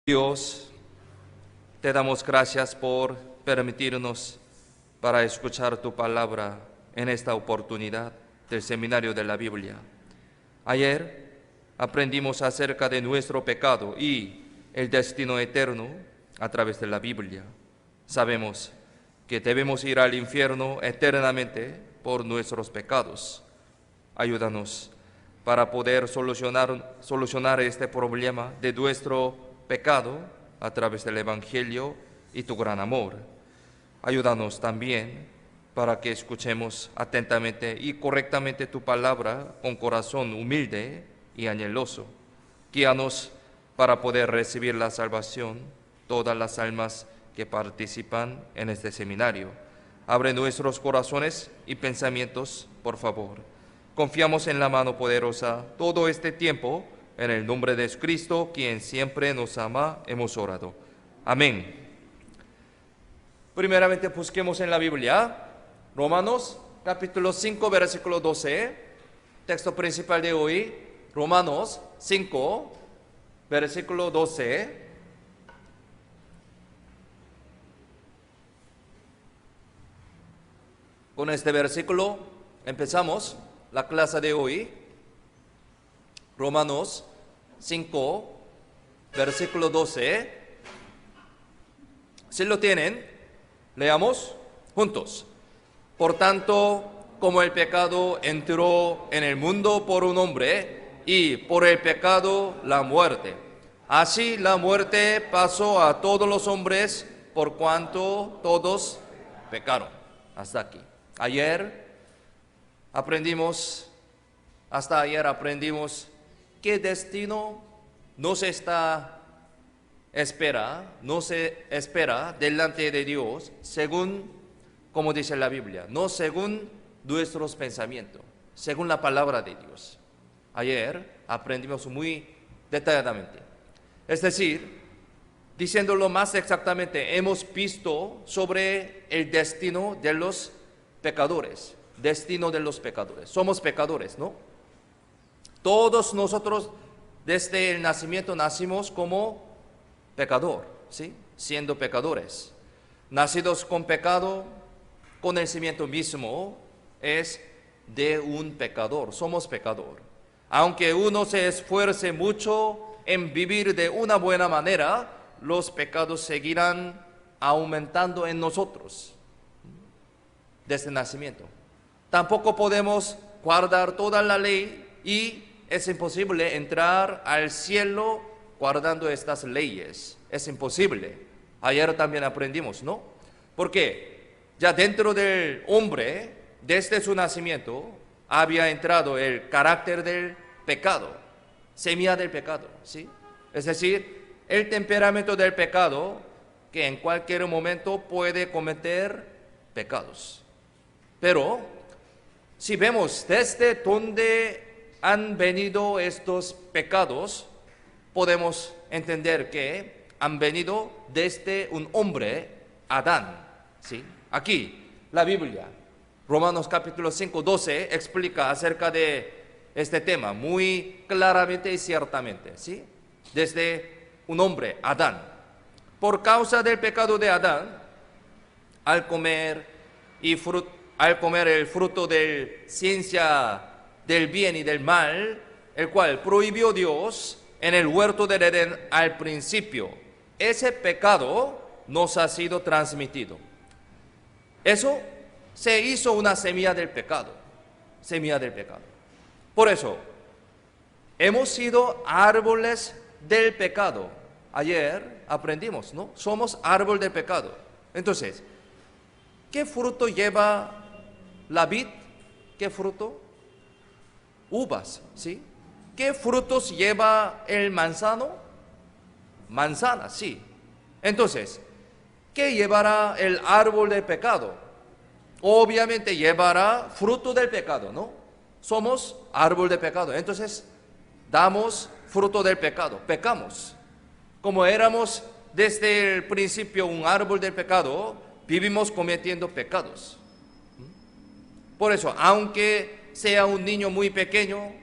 Dios, te damos gracias por permitirnos para escuchar tu palabra en esta oportunidad del Seminario de la Biblia. Ayer aprendimos acerca de nuestro pecado y el destino eterno a través de la Biblia. Sabemos que debemos ir al infierno eternamente por nuestros pecados. Ayúdanos para poder solucionar este problema de nuestro pecado a través del Evangelio y tu gran amor. Ayúdanos también para que escuchemos atentamente y correctamente tu palabra con corazón humilde y anheloso. Guíanos para poder recibir la salvación, todas las almas que participan en este seminario. Abre nuestros corazones y pensamientos, por favor. Confiamos en la mano poderosa todo este tiempo. En el nombre de Cristo, quien siempre nos ama, hemos orado. Amén. Primeramente busquemos en la Biblia, Romanos capítulo 5, versículo 12, texto principal de hoy, Romanos 5, versículo 12. Con este versículo empezamos la clase de hoy. Romanos 5, versículo 12. Si lo tienen, leamos juntos. Por tanto, como el pecado entró en el mundo por un hombre, y por el pecado la muerte, así la muerte pasó a todos los hombres, por cuanto todos pecaron. Hasta aquí. Hasta ayer aprendimos qué destino no se espera delante de Dios, según, como dice la Biblia, no según nuestros pensamientos, según la palabra de Dios. Ayer aprendimos muy detalladamente. Es decir, diciéndolo más exactamente, hemos visto sobre el destino de los pecadores. Destino de los pecadores. Somos pecadores, ¿no? Todos nosotros desde el nacimiento nacimos como pecador, ¿sí? Siendo pecadores. Nacidos con pecado, con el nacimiento mismo es de un pecador. Somos pecador. Aunque uno se esfuerce mucho en vivir de una buena manera, los pecados seguirán aumentando en nosotros desde el nacimiento. Tampoco podemos guardar toda la ley y es imposible entrar al cielo guardando estas leyes. Es imposible. Ayer también aprendimos, ¿no? Porque ya dentro del hombre, desde su nacimiento, había entrado el carácter del pecado, semilla del pecado, ¿sí? Es decir, el temperamento del pecado que en cualquier momento puede cometer pecados. Pero si vemos desde dónde han venido estos pecados, podemos entender que han venido desde un hombre, Adán, ¿sí? Aquí, la Biblia, Romanos capítulo 5, 12, explica acerca de este tema muy claramente y ciertamente, ¿sí? Desde un hombre, Adán. Por causa del pecado de Adán, al comer el fruto de ciencia del bien y del mal, el cual prohibió Dios en el huerto del Edén al principio, ese pecado nos ha sido transmitido. Eso se hizo una semilla del pecado, semilla del pecado. Por eso, hemos sido árboles del pecado. Ayer aprendimos, ¿no? Somos árbol del pecado. Entonces, ¿qué fruto lleva la vid? ¿Qué fruto? Uvas, ¿sí? ¿Qué frutos lleva el manzano? Manzana, sí. Entonces, ¿qué llevará el árbol del pecado? Obviamente llevará fruto del pecado, ¿no? Somos árbol de pecado. Entonces, damos fruto del pecado, pecamos. Como éramos desde el principio un árbol del pecado, vivimos cometiendo pecados. Por eso, aunque sea un niño muy pequeño,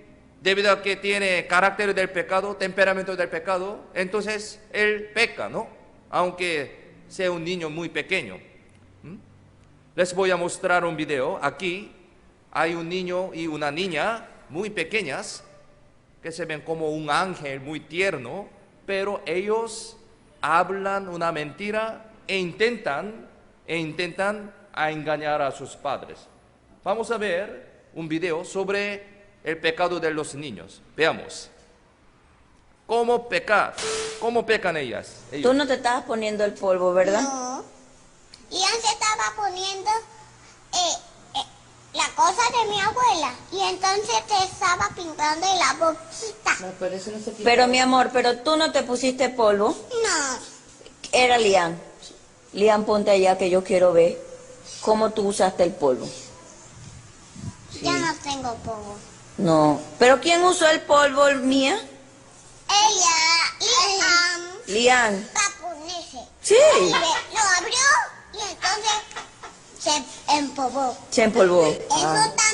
debido a que tiene carácter del pecado, temperamento del pecado, entonces él peca, ¿no? Aunque sea un niño muy pequeño. Les voy a mostrar un video. Aquí hay un niño y una niña muy pequeñas que se ven como un ángel muy tierno, pero ellos hablan una mentira e intentan a engañar a sus padres. Vamos a ver un video sobre el pecado de los niños. Veamos. ¿Cómo pecan ellos? Tú no te estabas poniendo el polvo, ¿verdad? No. Ian se estaba poniendo la cosa de mi abuela y entonces te estaba pintando en la boquita. No, pero eso no se pinta. Pero mi amor, pero tú no te pusiste polvo. No. Era Lian. Lian, ponte allá que yo quiero ver cómo tú usaste el polvo. Ya no tengo polvo. No. ¿Pero quién usó el polvo, mía? Ella, Lian. para ponerse. Sí. Y lo abrió y entonces se empolvó. Se empolvó. Eso está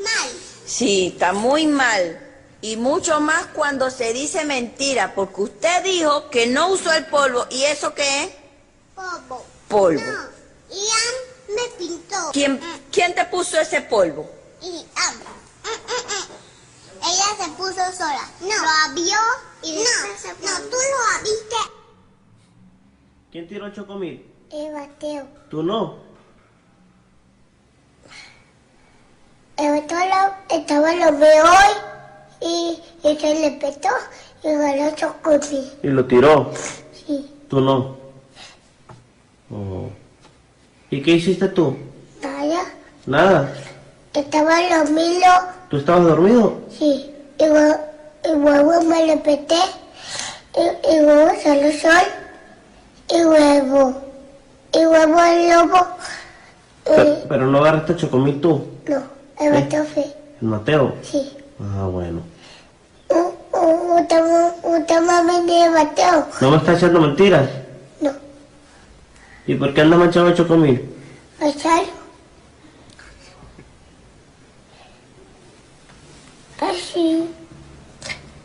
mal. Sí, está muy mal. Y mucho más cuando se dice mentira, porque usted dijo que no usó el polvo. ¿Y eso qué es? Polvo. Polvo. No. Ian me pintó. ¿Quién te puso ese polvo? Y ella se puso sola. No. Lo abrió y después se puso. No, tú lo abriste. ¿Quién tiró el chocomil? El Mateo. ¿Tú no? El Mateo estaba lo veo hoy y se le petó y ganó chocomil. ¿Y lo tiró? Sí. ¿Tú no? Oh. ¿Y qué hiciste tú? Nada. Nada. Estaba dormido. ¿Tú estabas dormido? Sí. Y luego me le peté. Y luego salió el sol. Y luego el lobo. Pero no agarraste el chocomil tú. No, el Mateo fue. ¿El Mateo? Sí. Ah, bueno. Usted mami de Mateo. ¿No me estás echando mentiras? No. ¿Y por qué anda manchado el chocomil? Pasar. Así.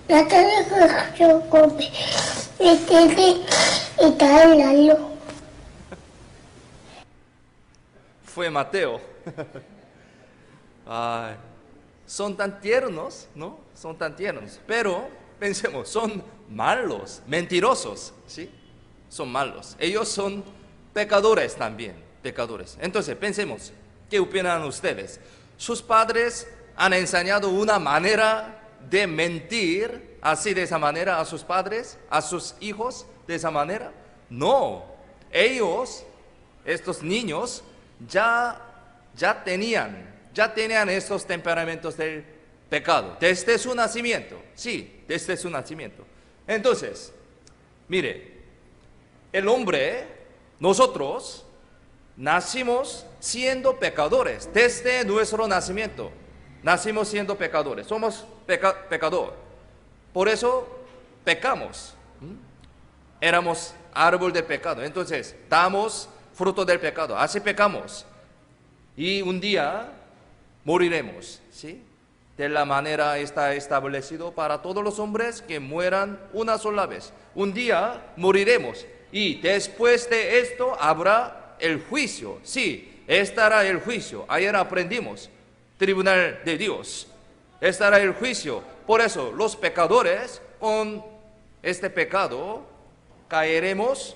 No te dejo yo comer. Y está hablando. Fue Mateo. Ay, son tan tiernos, ¿no? Son tan tiernos. Pero, pensemos, son malos, mentirosos, ¿sí? Son malos. Ellos son pecadores también, pecadores. Entonces, pensemos, ¿qué opinan ustedes? ¿Sus padres han enseñado una manera de mentir así de esa manera a sus padres, a sus hijos de esa manera? No. Ellos, estos niños, ya tenían estos temperamentos del pecado desde su nacimiento. Sí, desde su nacimiento. Entonces, mire, el hombre, nosotros nacimos siendo pecadores desde nuestro nacimiento. Nacimos siendo pecadores, somos pecador. Por eso pecamos. Éramos árbol de pecado. Entonces, damos fruto del pecado. Así pecamos. Y un día moriremos, ¿sí? De la manera está establecido para todos los hombres que mueran una sola vez. Un día moriremos. Y después de esto habrá el juicio. Sí, estará el juicio. Ayer aprendimos. Tribunal de Dios. Estará el juicio. Por eso, los pecadores, con este pecado, caeremos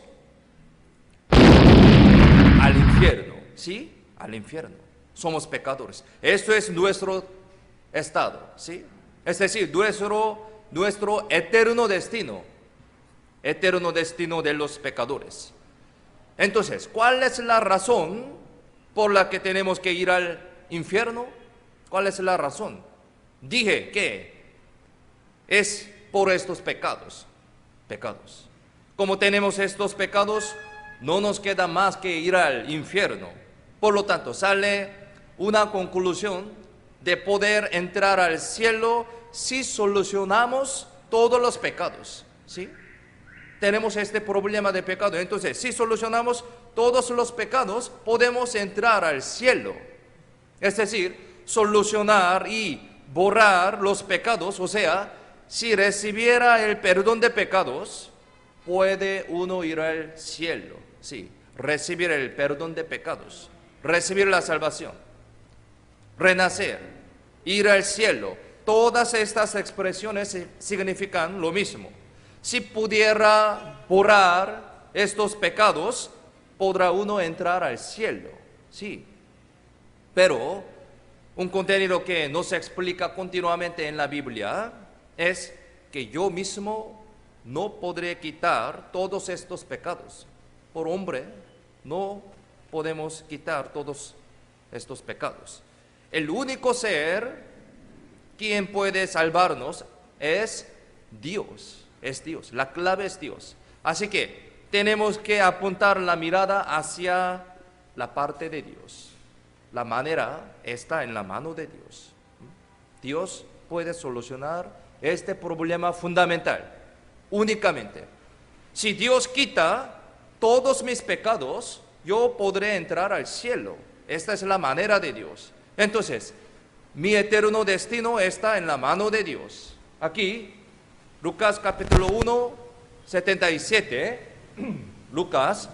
al infierno. ¿Sí? Al infierno. Somos pecadores. Esto es nuestro estado. ¿Sí? Es decir, nuestro eterno destino. Eterno destino de los pecadores. Entonces, ¿cuál es la razón por la que tenemos que ir al infierno? ¿Cuál es la razón? Dije que es por estos pecados. Como tenemos estos pecados, no nos queda más que ir al infierno. Por lo tanto, sale una conclusión de poder entrar al cielo si solucionamos todos los pecados. ¿Sí? Tenemos este problema de pecado. Entonces, si solucionamos todos los pecados, podemos entrar al cielo. Es decir, solucionar y borrar los pecados, o sea, si recibiera el perdón de pecados, puede uno ir al cielo. Sí, recibir el perdón de pecados, recibir la salvación, renacer, ir al cielo. Todas estas expresiones significan lo mismo. Si pudiera borrar estos pecados, podrá uno entrar al cielo. Sí, pero un contenido que no se explica continuamente en la Biblia es que yo mismo no podré quitar todos estos pecados. Por hombre no podemos quitar todos estos pecados. El único ser quien puede salvarnos es Dios. La clave es Dios. Así que tenemos que apuntar la mirada hacia la parte de Dios. La manera está en la mano de Dios. Dios puede solucionar este problema fundamental únicamente. Si Dios quita todos mis pecados, yo podré entrar al cielo. Esta es la manera de Dios. Entonces, mi eterno destino está en la mano de Dios. Aquí, Lucas capítulo 1, 77. Lucas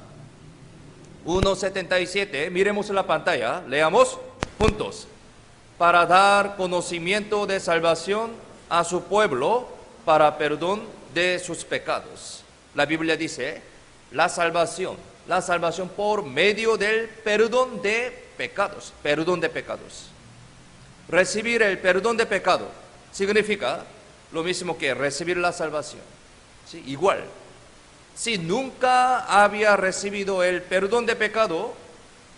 1:77, miremos la pantalla, leamos juntos. Para dar conocimiento de salvación a su pueblo para perdón de sus pecados. La Biblia dice, la salvación por medio del perdón de pecados, Recibir el perdón de pecado significa lo mismo que recibir la salvación. ¿Sí? Igual. Si nunca había recibido el perdón de pecado,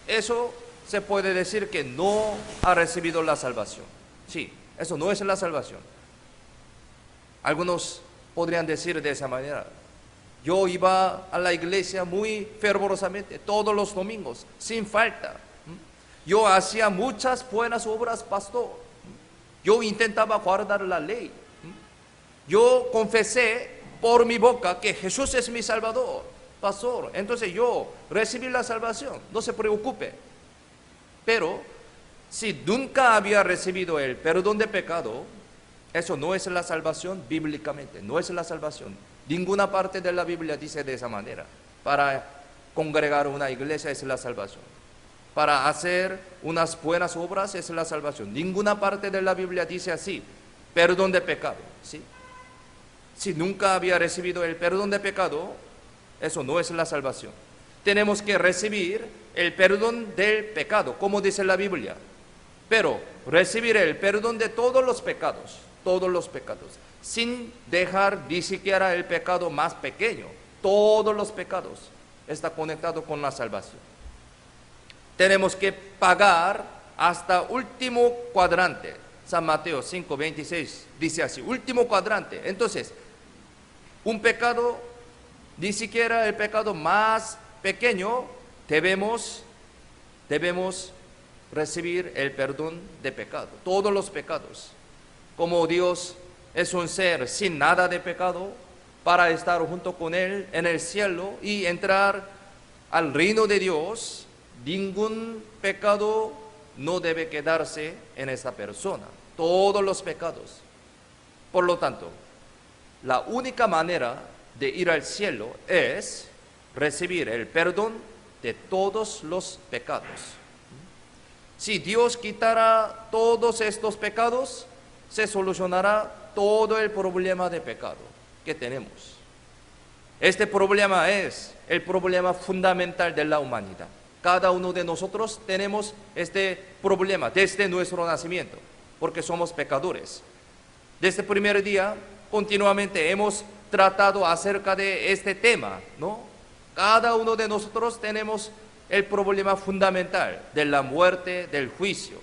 eso se puede decir que no ha recibido la salvación. Sí, eso no es la salvación. Algunos podrían decir de esa manera, yo iba a la iglesia muy fervorosamente todos los domingos, sin falta. Yo hacía muchas buenas obras, pastor. Yo intentaba guardar la ley. Yo confesé por mi boca que Jesús es mi Salvador, pastor. Entonces yo recibí la salvación, no se preocupe. Pero si nunca había recibido el perdón de pecado, eso no es la salvación bíblicamente, no es la salvación. Ninguna parte de la Biblia dice de esa manera. Para congregar una iglesia es la salvación. Para hacer unas buenas obras es la salvación. Ninguna parte de la Biblia dice así, perdón de pecado, ¿sí? Si nunca había recibido el perdón de pecado, eso no es la salvación. Tenemos que recibir el perdón del pecado, como dice la Biblia. Pero recibir el perdón de todos los pecados, sin dejar ni siquiera el pecado más pequeño. Todos los pecados está conectado con la salvación. Tenemos que pagar hasta último cuadrante. San Mateo 5:26 dice así, último cuadrante. Entonces, un pecado, ni siquiera el pecado más pequeño, debemos recibir el perdón de pecado. Todos los pecados. Como Dios es un ser sin nada de pecado, para estar junto con Él en el cielo y entrar al reino de Dios, ningún pecado no debe quedarse en esa persona. Todos los pecados. Por lo tanto, la única manera de ir al cielo es recibir el perdón de todos los pecados. Si Dios quitara todos estos pecados, se solucionará todo el problema de pecado que tenemos. Este problema es el problema fundamental de la humanidad. Cada uno de nosotros tenemos este problema desde nuestro nacimiento, porque somos pecadores. Desde el primer día, continuamente hemos tratado acerca de este tema, ¿no? Cada uno de nosotros tenemos el problema fundamental de la muerte, del juicio.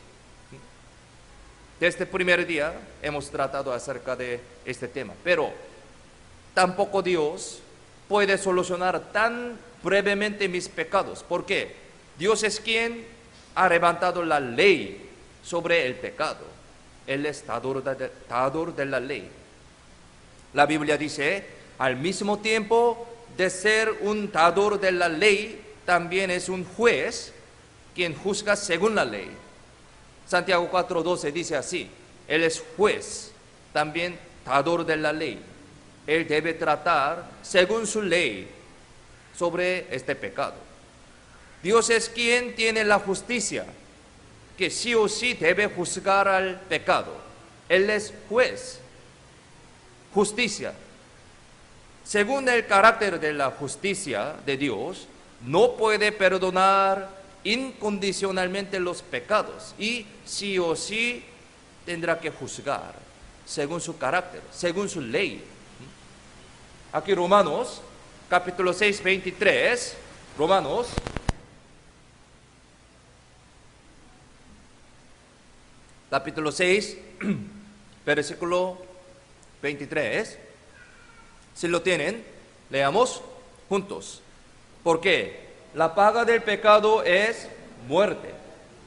Desde el primer día hemos tratado acerca de este tema, pero tampoco Dios puede solucionar tan brevemente mis pecados. ¿Por qué? Dios es quien ha levantado la ley sobre el pecado. Él es dador de la ley. La Biblia dice, al mismo tiempo de ser un dador de la ley, también es un juez quien juzga según la ley. Santiago 4:12 dice así, Él es juez, también dador de la ley. Él debe tratar según su ley sobre este pecado. Dios es quien tiene la justicia, que sí o sí debe juzgar al pecado. Él es juez, justicia. Según el carácter de la justicia de Dios, no puede perdonar incondicionalmente los pecados y sí o sí tendrá que juzgar según su carácter, según su ley. Aquí Romanos, capítulo 6, 23, Romanos, capítulo 6, versículo 23. Si lo tienen, leamos juntos. Porque la paga del pecado es muerte,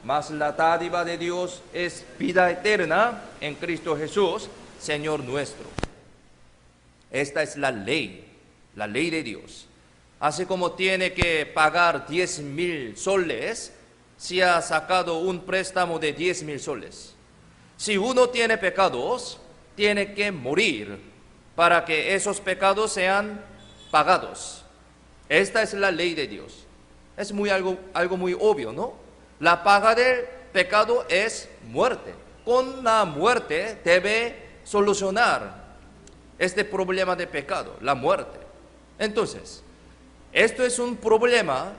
mas la dádiva de Dios es vida eterna en Cristo Jesús, Señor nuestro. Esta es la ley de Dios. Así como tiene que pagar 10,000 soles si ha sacado un préstamo de 10,000 soles. Si uno tiene pecados, tiene que morir para que esos pecados sean pagados. Esta es la ley de Dios. Es algo muy obvio, ¿no? La paga del pecado es muerte. Con la muerte debe solucionar este problema de pecado, la muerte. Entonces, esto es un problema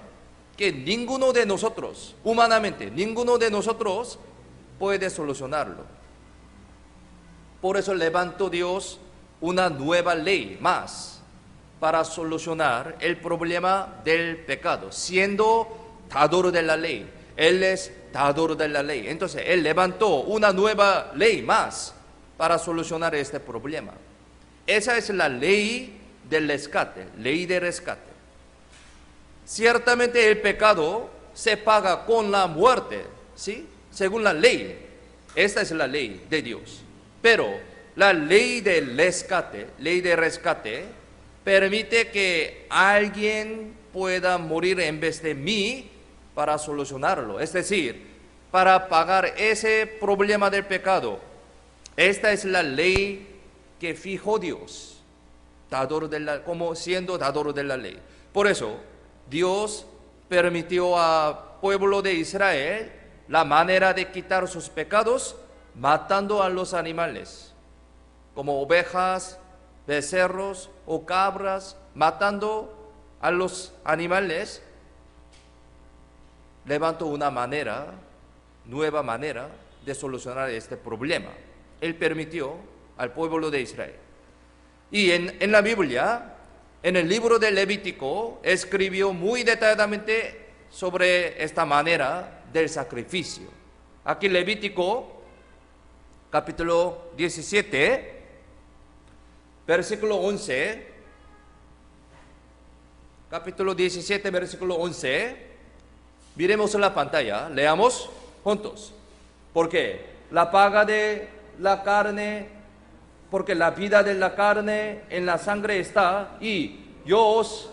que ninguno de nosotros, humanamente, ninguno de nosotros puede solucionarlo. Por eso levantó Dios una nueva ley más para solucionar el problema del pecado, siendo dador de la ley. Él es dador de la ley. Entonces, Él levantó una nueva ley más para solucionar este problema. Esa es la ley del rescate, ley de rescate. Ciertamente el pecado se paga con la muerte, ¿sí? Según la ley. Esta es la ley de Dios. Pero la ley del rescate, permite que alguien pueda morir en vez de mí para solucionarlo. Es decir, para pagar ese problema del pecado. Esta es la ley que fijó Dios, como siendo dador de la ley. Por eso, Dios permitió al pueblo de Israel la manera de quitar sus pecados matando a los animales, como ovejas, becerros o cabras, matando a los animales. Levantó una nueva manera de solucionar este problema. Él permitió al pueblo de Israel. Y en la Biblia, en el libro de Levítico, escribió muy detalladamente sobre esta manera del sacrificio. Aquí Levítico, capítulo 17, versículo 11. Capítulo 17, versículo 11. Miremos en la pantalla, leamos juntos. Porque la paga de la carne, porque la vida de la carne en la sangre está, y yo os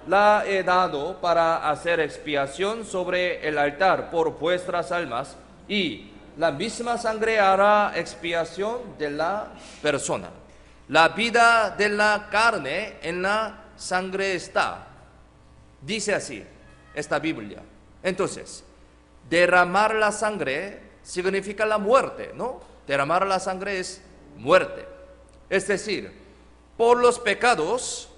la he dado para hacer expiación sobre el altar por vuestras almas, y la misma sangre hará expiación de la persona. La vida de la carne en la sangre está. Dice así esta Biblia. Entonces, derramar la sangre significa la muerte, ¿no? Derramar la sangre es muerte. Es decir, por los pecados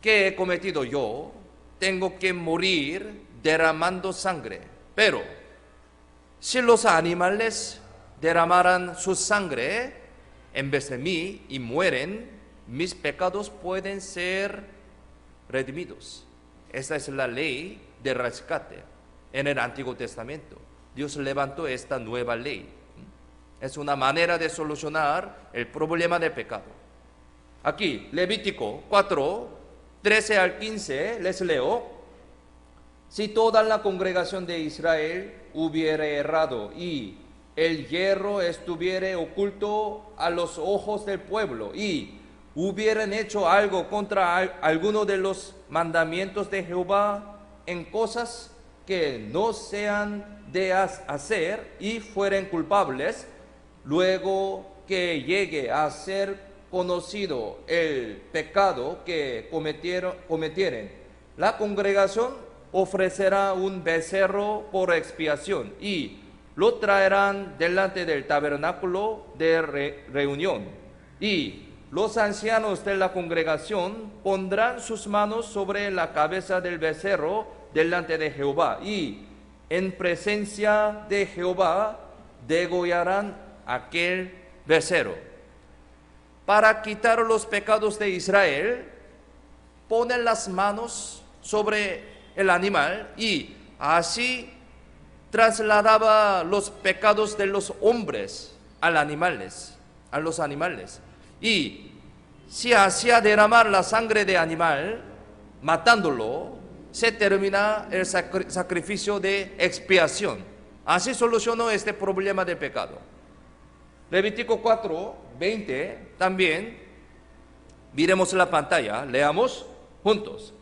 que he cometido yo, tengo que morir derramando sangre. Pero, si los animales derramaran su sangre en vez de mí y mueren, mis pecados pueden ser redimidos. Esta es la ley de rescate. En el Antiguo Testamento, Dios levantó esta nueva ley. Es una manera de solucionar el problema del pecado. Aquí, Levítico 4, 13 al 15, les leo. Si toda la congregación de Israel hubiere errado y el hierro estuviere oculto a los ojos del pueblo y hubieran hecho algo contra alguno de los mandamientos de Jehová en cosas que no sean de hacer y fueren culpables, luego que llegue a ser conocido el pecado que cometieren, la congregación ofrecerá un becerro por expiación y lo traerán delante del tabernáculo de reunión. Y los ancianos de la congregación pondrán sus manos sobre la cabeza del becerro delante de Jehová y en presencia de Jehová degollarán aquel becerro. Para quitar los pecados de Israel, ponen las manos sobre el animal y así trasladaba los pecados de los hombres a los animales. Y si hacía derramar la sangre de animal, matándolo, se termina el sacrificio de expiación. Así solucionó este problema de pecado. Levítico 4, 20, también, miremos la pantalla, leamos juntos.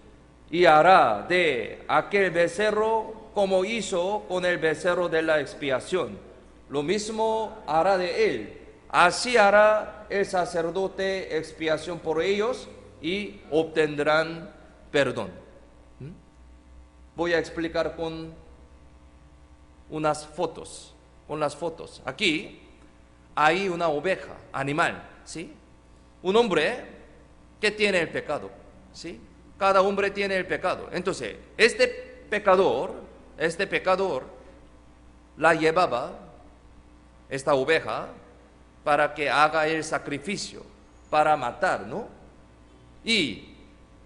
Y hará de aquel becerro como hizo con el becerro de la expiación. Lo mismo hará de él. Así hará el sacerdote expiación por ellos y obtendrán perdón. Voy a explicar con unas fotos. Aquí hay una oveja, animal, ¿sí? Un hombre que tiene el pecado, ¿sí? Cada hombre tiene el pecado. Entonces, este pecador la llevaba, esta oveja, para que haga el sacrificio, para matar, ¿no? Y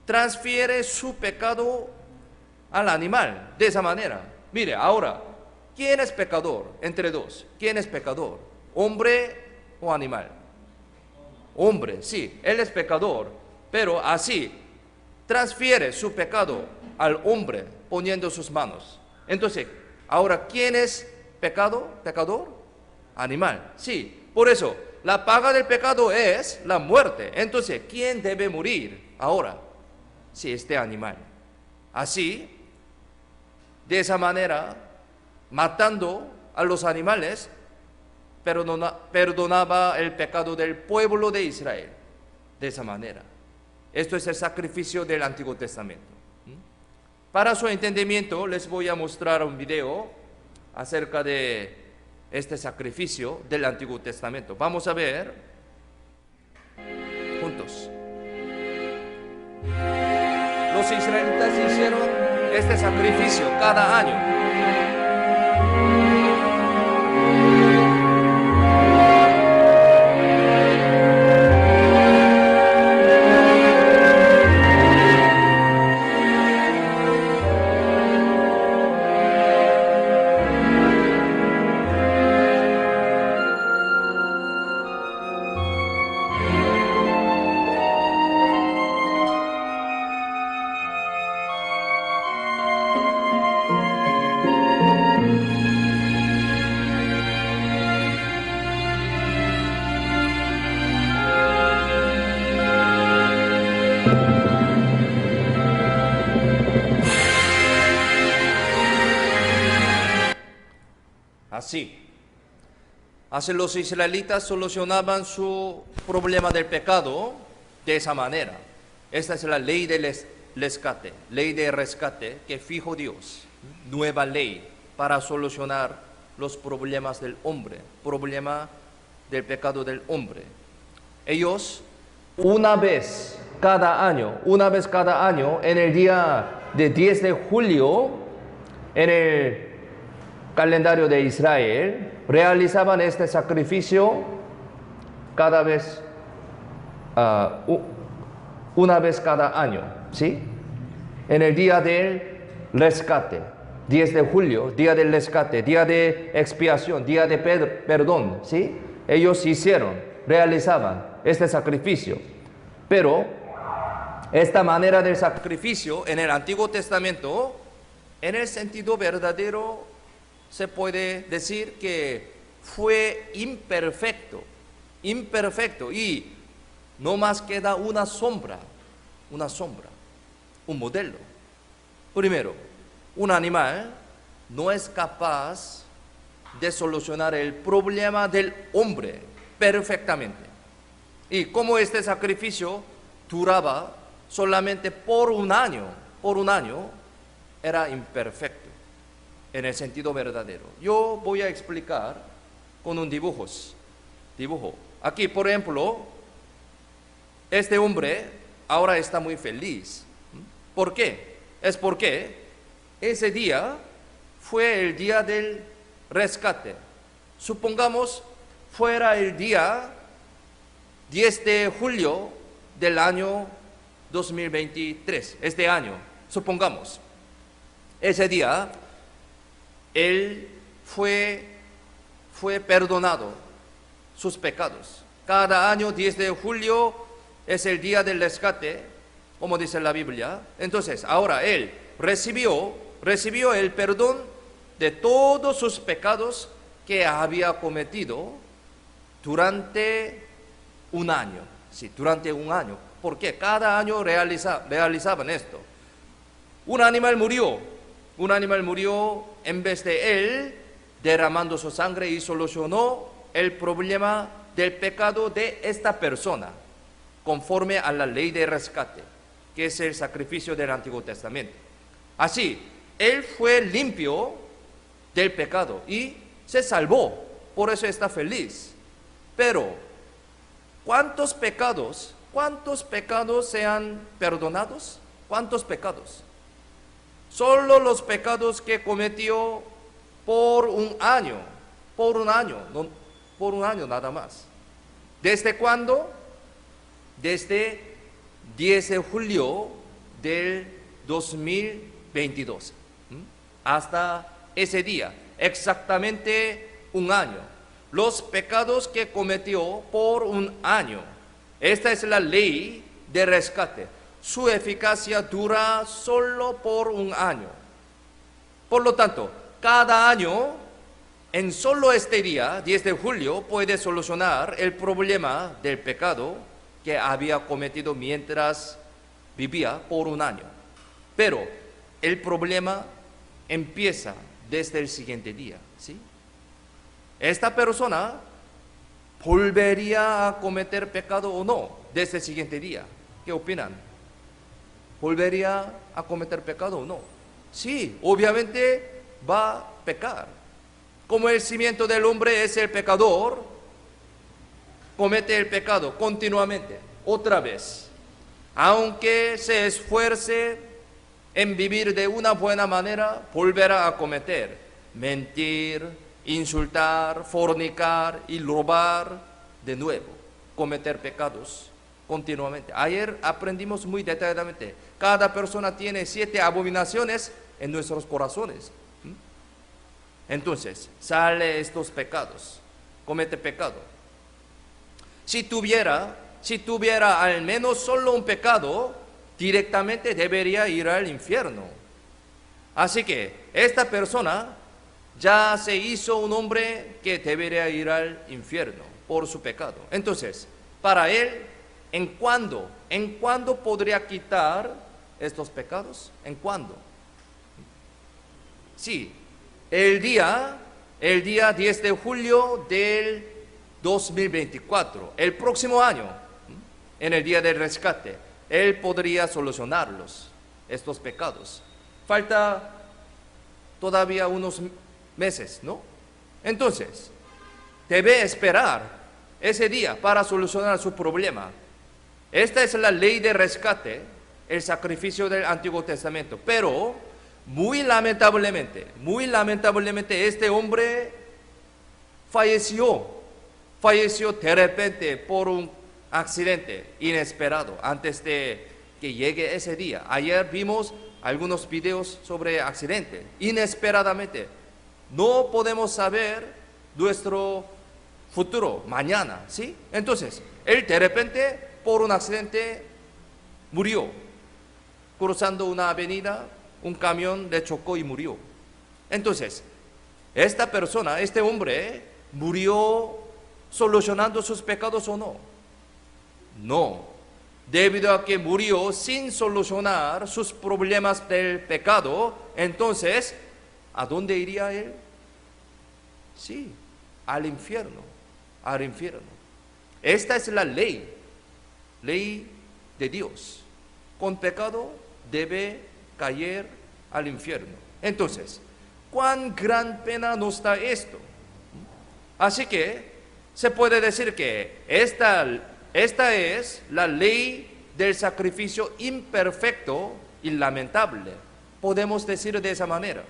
transfiere su pecado al animal, de esa manera. Mire, ahora, ¿quién es pecador entre dos? ¿Quién es pecador? ¿Hombre o animal? Hombre, sí, él es pecador, pero así transfiere su pecado al hombre poniendo sus manos. Entonces, ahora, ¿quién es pecador? Animal, sí. Por eso, la paga del pecado es la muerte. Entonces, ¿quién debe morir ahora? Sí, este animal. Así, de esa manera, matando a los animales, perdonaba el pecado del pueblo de Israel. De esa manera. Esto es el sacrificio del Antiguo Testamento. Para su entendimiento, les voy a mostrar un video acerca de este sacrificio del Antiguo Testamento. Vamos a ver juntos. Los israelitas hicieron este sacrificio cada año. Así los israelitas solucionaban su problema del pecado de esa manera. Esta es la ley del rescate que fijó Dios. Nueva ley para solucionar los problemas del hombre, problema del pecado del hombre. Ellos una vez cada año, en el día de 10 de julio, en el calendario de Israel, realizaban este sacrificio una vez cada año, ¿sí? En el día del rescate, 10 de julio, día del rescate, día de expiación, día de perdón, ¿sí? Ellos realizaban este sacrificio. Pero esta manera del sacrificio en el Antiguo Testamento, en el sentido verdadero, se puede decir que fue imperfecto y no más queda una sombra, un modelo. Primero, un animal no es capaz de solucionar el problema del hombre perfectamente. Y como este sacrificio duraba solamente por un año, era imperfecto en el sentido verdadero. Yo voy a explicar con un dibujo. Aquí, por ejemplo, este hombre ahora está muy feliz. ¿Por qué? Es porque ese día fue el día del rescate. Supongamos fuera el día 10 de julio del año 2023, este año, supongamos. Ese día, él fue perdonado sus pecados. Cada año 10 de julio es el día del rescate, como dice la Biblia. Entonces, ahora él recibió el perdón de todos sus pecados que había cometido durante un año. Sí, durante un año. Porque cada año realizaban esto. Un animal murió en vez de él, derramando su sangre, y solucionó el problema del pecado de esta persona, conforme a la ley de rescate, que es el sacrificio del Antiguo Testamento. Así, él fue limpio del pecado y se salvó, por eso está feliz. Pero, ¿cuántos pecados sean perdonados? ¿Cuántos pecados? Solo los pecados que cometió por un año, nada más. ¿Desde cuándo? Desde 10 de julio del 2022, hasta ese día, exactamente un año. Los pecados que cometió por un año. Esta es la ley de rescate. Su eficacia dura solo por un año. Por lo tanto, cada año, en solo este día, 10 de julio, puede solucionar el problema del pecado que había cometido mientras vivía por un año. Pero el problema empieza desde el siguiente día, ¿sí? Esta persona volvería a cometer pecado o no desde el siguiente día. ¿Qué opinan? ¿Volvería a cometer pecado o no? Sí, obviamente va a pecar. Como el cimiento del hombre es el pecador, comete el pecado continuamente, otra vez. Aunque se esfuerce en vivir de una buena manera, volverá a cometer, mentir, insultar, fornicar y robar de nuevo, cometer pecados continuamente. Ayer aprendimos muy detalladamente, cada persona tiene 7 abominaciones en nuestros corazones. Entonces, sale estos pecados, comete pecado. Si tuviera al menos solo un pecado, directamente debería ir al infierno. Así que esta persona ya se hizo un hombre que debería ir al infierno por su pecado. Entonces, para él, ¿en cuándo podría quitar estos pecados? ¿En cuándo? Sí, el día 10 de julio del 2024, el próximo año, en el día del rescate, él podría solucionarlos, estos pecados. Falta todavía unos meses, ¿no? Entonces, debe esperar ese día para solucionar su problema. Esta es la ley de rescate, el sacrificio del Antiguo Testamento. Pero, muy lamentablemente, este hombre falleció de repente por un accidente inesperado antes de que llegue ese día. Ayer vimos algunos videos sobre accidente, inesperadamente. No podemos saber nuestro futuro mañana, ¿sí? Entonces, él de repente, por un accidente, murió. Cruzando una avenida, un camión le chocó y murió. Entonces, esta persona, este hombre, murió solucionando sus pecados o no. No, debido a que murió sin solucionar sus problemas del pecado, entonces, ¿a dónde iría él? Sí, al infierno, al infierno. Esta es la ley de Dios. Con pecado debe caer al infierno. Entonces, ¿cuán gran pena nos da esto? Así que se puede decir que esta es la ley del sacrificio imperfecto y lamentable. Podemos decir de esa manera.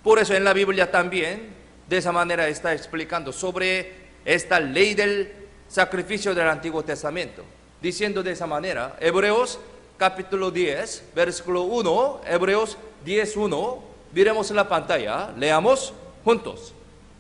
Por eso en la Biblia también, de esa manera está explicando sobre esta ley del sacrificio del Antiguo Testamento. Diciendo de esa manera, Hebreos capítulo 10, versículo 1, Hebreos 10:1, miremos en la pantalla, leamos juntos.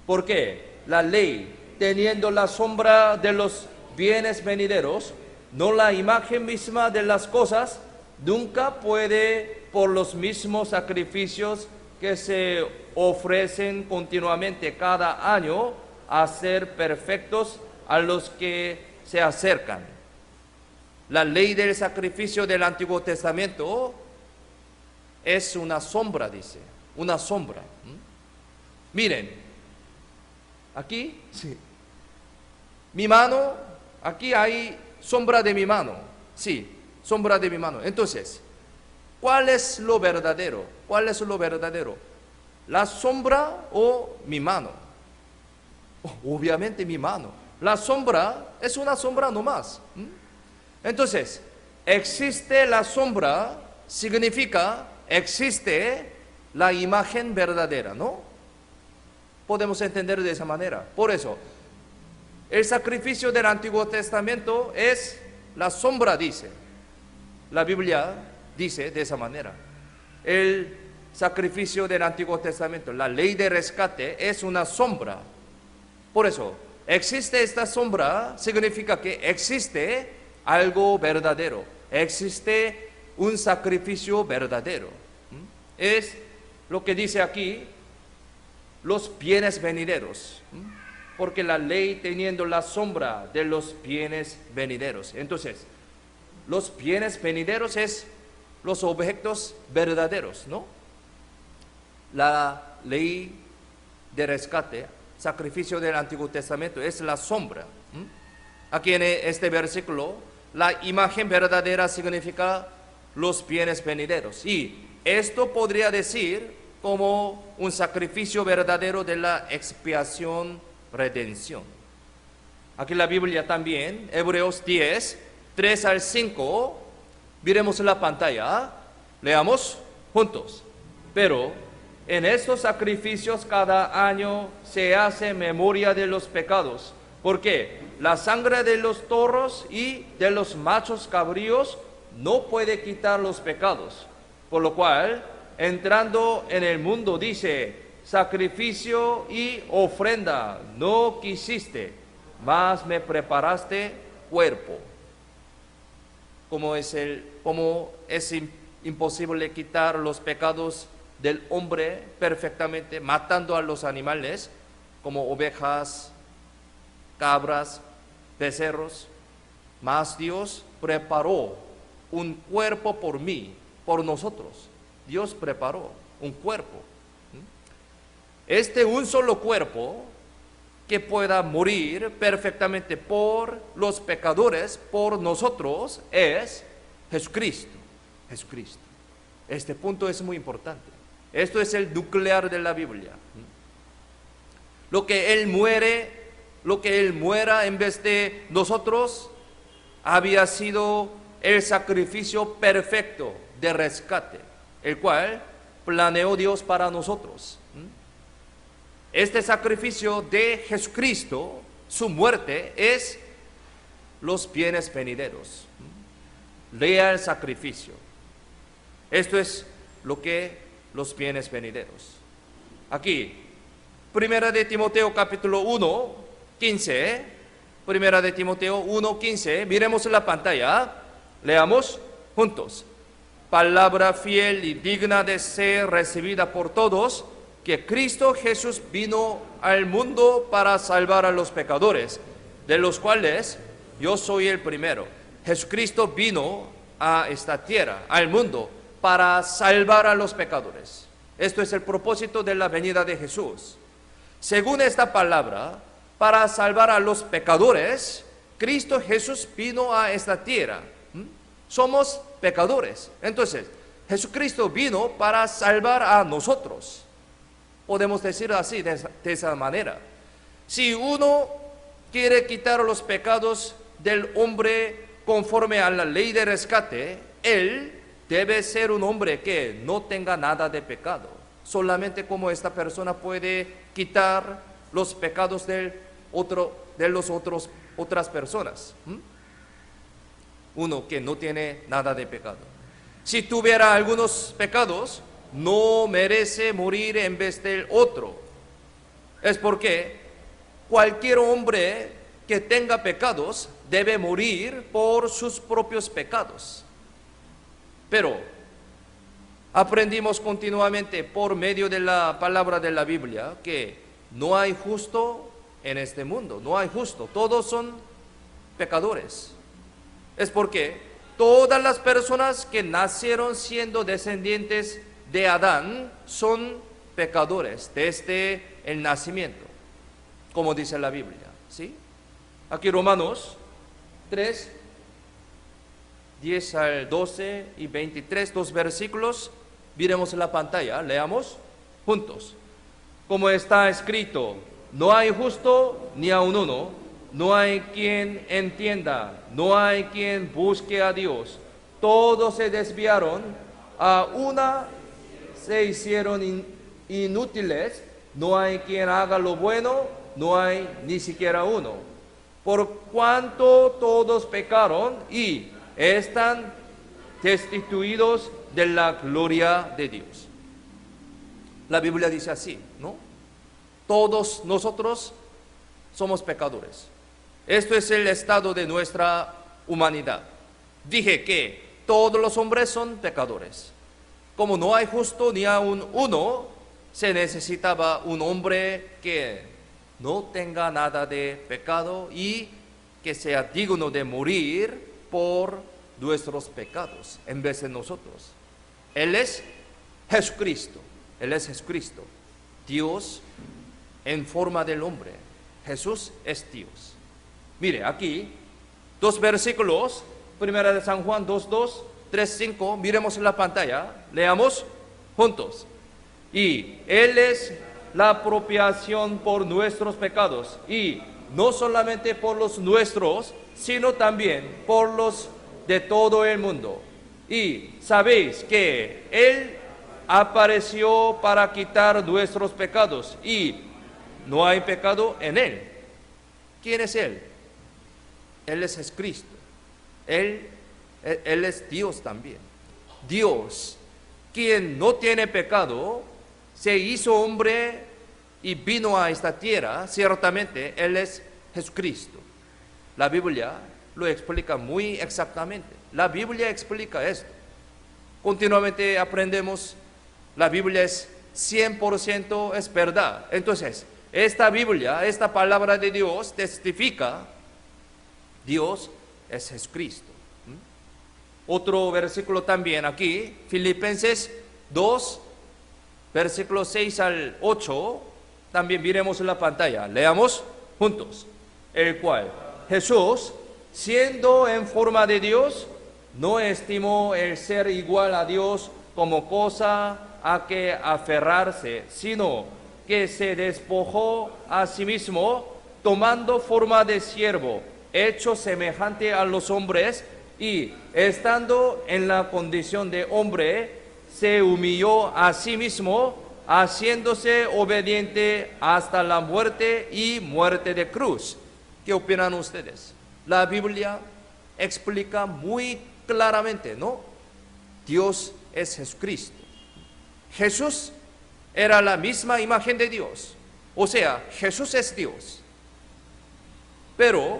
Porque la ley, teniendo la sombra de los bienes venideros, no la imagen misma de las cosas, nunca puede, por los mismos sacrificios que se ofrecen continuamente cada año, hacer perfectos a los que se acercan. La ley del sacrificio del Antiguo Testamento es una sombra, dice, una sombra. Miren, aquí, sí, mi mano, aquí hay sombra de mi mano, sí, sombra de mi mano. Entonces, ¿cuál es lo verdadero? ¿Cuál es lo verdadero? ¿La sombra o mi mano? Obviamente mi mano. La sombra es una sombra nomás. Entonces, existe la sombra, significa existe la imagen verdadera, ¿no? Podemos entender de esa manera. Por eso, el sacrificio del Antiguo Testamento es la sombra, dice. La Biblia dice de esa manera. El sacrificio del Antiguo Testamento, la ley de rescate, es una sombra. Por eso, existe esta sombra, significa que existe algo verdadero, existe un sacrificio verdadero. Es lo que dice aquí, los bienes venideros, porque la ley teniendo la sombra de los bienes venideros. Entonces, los bienes venideros es los objetos verdaderos, ¿no? La ley de rescate, sacrificio del Antiguo Testamento, es la sombra. Aquí en este versículo, la imagen verdadera significa los bienes venideros. Y esto podría decir como un sacrificio verdadero de la expiación, redención. Aquí la Biblia también, Hebreos 10, 3 al 5, miremos en la pantalla, leamos juntos. Pero en estos sacrificios cada año se hace memoria de los pecados, porque la sangre de los toros y de los machos cabríos no puede quitar los pecados. Por lo cual, entrando en el mundo, dice, sacrificio y ofrenda no quisiste, mas me preparaste cuerpo. Como es imposible quitar los pecados del hombre perfectamente, matando a los animales, como ovejas, cabras, becerros, mas Dios preparó un cuerpo por mí, por nosotros. Dios preparó un cuerpo. Un solo cuerpo que pueda morir perfectamente por los pecadores, por nosotros, es Jesucristo. Jesucristo. Este punto es muy importante. Esto es el nuclear de la Biblia. Lo que Él muera en vez de nosotros, había sido el sacrificio perfecto de rescate, el cual planeó Dios para nosotros. Este sacrificio de Jesucristo, su muerte, es los bienes venideros. Lea el sacrificio. Esto es lo que los bienes venideros. Aquí, Primera de Timoteo capítulo 1, 15. Primera de Timoteo 1, 15. Miremos en la pantalla. Leamos juntos. Palabra fiel y digna de ser recibida por todos, que Cristo Jesús vino al mundo para salvar a los pecadores, de los cuales yo soy el primero. Jesucristo vino a esta tierra, al mundo, para salvar a los pecadores. Esto es el propósito de la venida de Jesús. Según esta palabra, para salvar a los pecadores, Cristo Jesús vino a esta tierra. Somos pecadores. Entonces, Jesucristo vino para salvar a nosotros. Podemos decir así, de esa manera. Si uno quiere quitar los pecados del hombre conforme a la ley de rescate, él debe ser un hombre que no tenga nada de pecado. Solamente como esta persona puede quitar los pecados de otras personas. Uno que no tiene nada de pecado. Si tuviera algunos pecados, no merece morir en vez del otro. Es porque cualquier hombre que tenga pecados debe morir por sus propios pecados. Pero aprendimos continuamente por medio de la palabra de la Biblia que no hay justo en este mundo, no hay justo, todos son pecadores. Es porque todas las personas que nacieron siendo descendientes de Adán son pecadores desde el nacimiento, como dice la Biblia, ¿sí? Aquí Romanos 3, 10 al 12 y 23, dos versículos, miremos en la pantalla, leamos juntos. Como está escrito, no hay justo ni aun uno, no hay quien entienda, no hay quien busque a Dios. Todos se desviaron, a una se hicieron inútiles, no hay quien haga lo bueno, no hay ni siquiera uno. Por cuanto todos pecaron y están destituidos de la gloria de Dios. La Biblia dice así, ¿no? Todos nosotros somos pecadores. Esto es el estado de nuestra humanidad. Dije que todos los hombres son pecadores. Como no hay justo ni aun uno, se necesitaba un hombre que no tenga nada de pecado y que sea digno de morir por nuestros pecados en vez de nosotros. Él es Jesucristo. Él es Jesucristo. Dios en forma del hombre. Jesús es Dios. Mire, aquí, dos versículos, primera de San Juan 2:2, 3:5, miremos en la pantalla, leamos juntos. Y Él es la propiciación por nuestros pecados, y no solamente por los nuestros, sino también por los de todo el mundo. Y sabéis que Él apareció para quitar nuestros pecados, y no hay pecado en Él. ¿Quién es Él? Él es Jesucristo. Él es Dios también. Dios, quien no tiene pecado, se hizo hombre y vino a esta tierra. Ciertamente, Él es Jesucristo. La Biblia lo explica muy exactamente. La Biblia explica esto. Continuamente aprendemos, la Biblia es 100% es verdad. Entonces, esta Biblia, esta palabra de Dios testifica, Dios es Jesucristo. Otro versículo también aquí, Filipenses 2, versículos 6 al 8, también miremos en la pantalla, leamos juntos. El cual Jesús, siendo en forma de Dios, no estimó el ser igual a Dios como cosa a que aferrarse, sino que se despojó a sí mismo, tomando forma de siervo, hecho semejante a los hombres, y estando en la condición de hombre, se humilló a sí mismo, haciéndose obediente hasta la muerte y muerte de cruz. ¿Qué opinan ustedes? La Biblia explica muy claramente, ¿no? Dios es Jesucristo. Jesús era la misma imagen de Dios. O sea, Jesús es Dios. Pero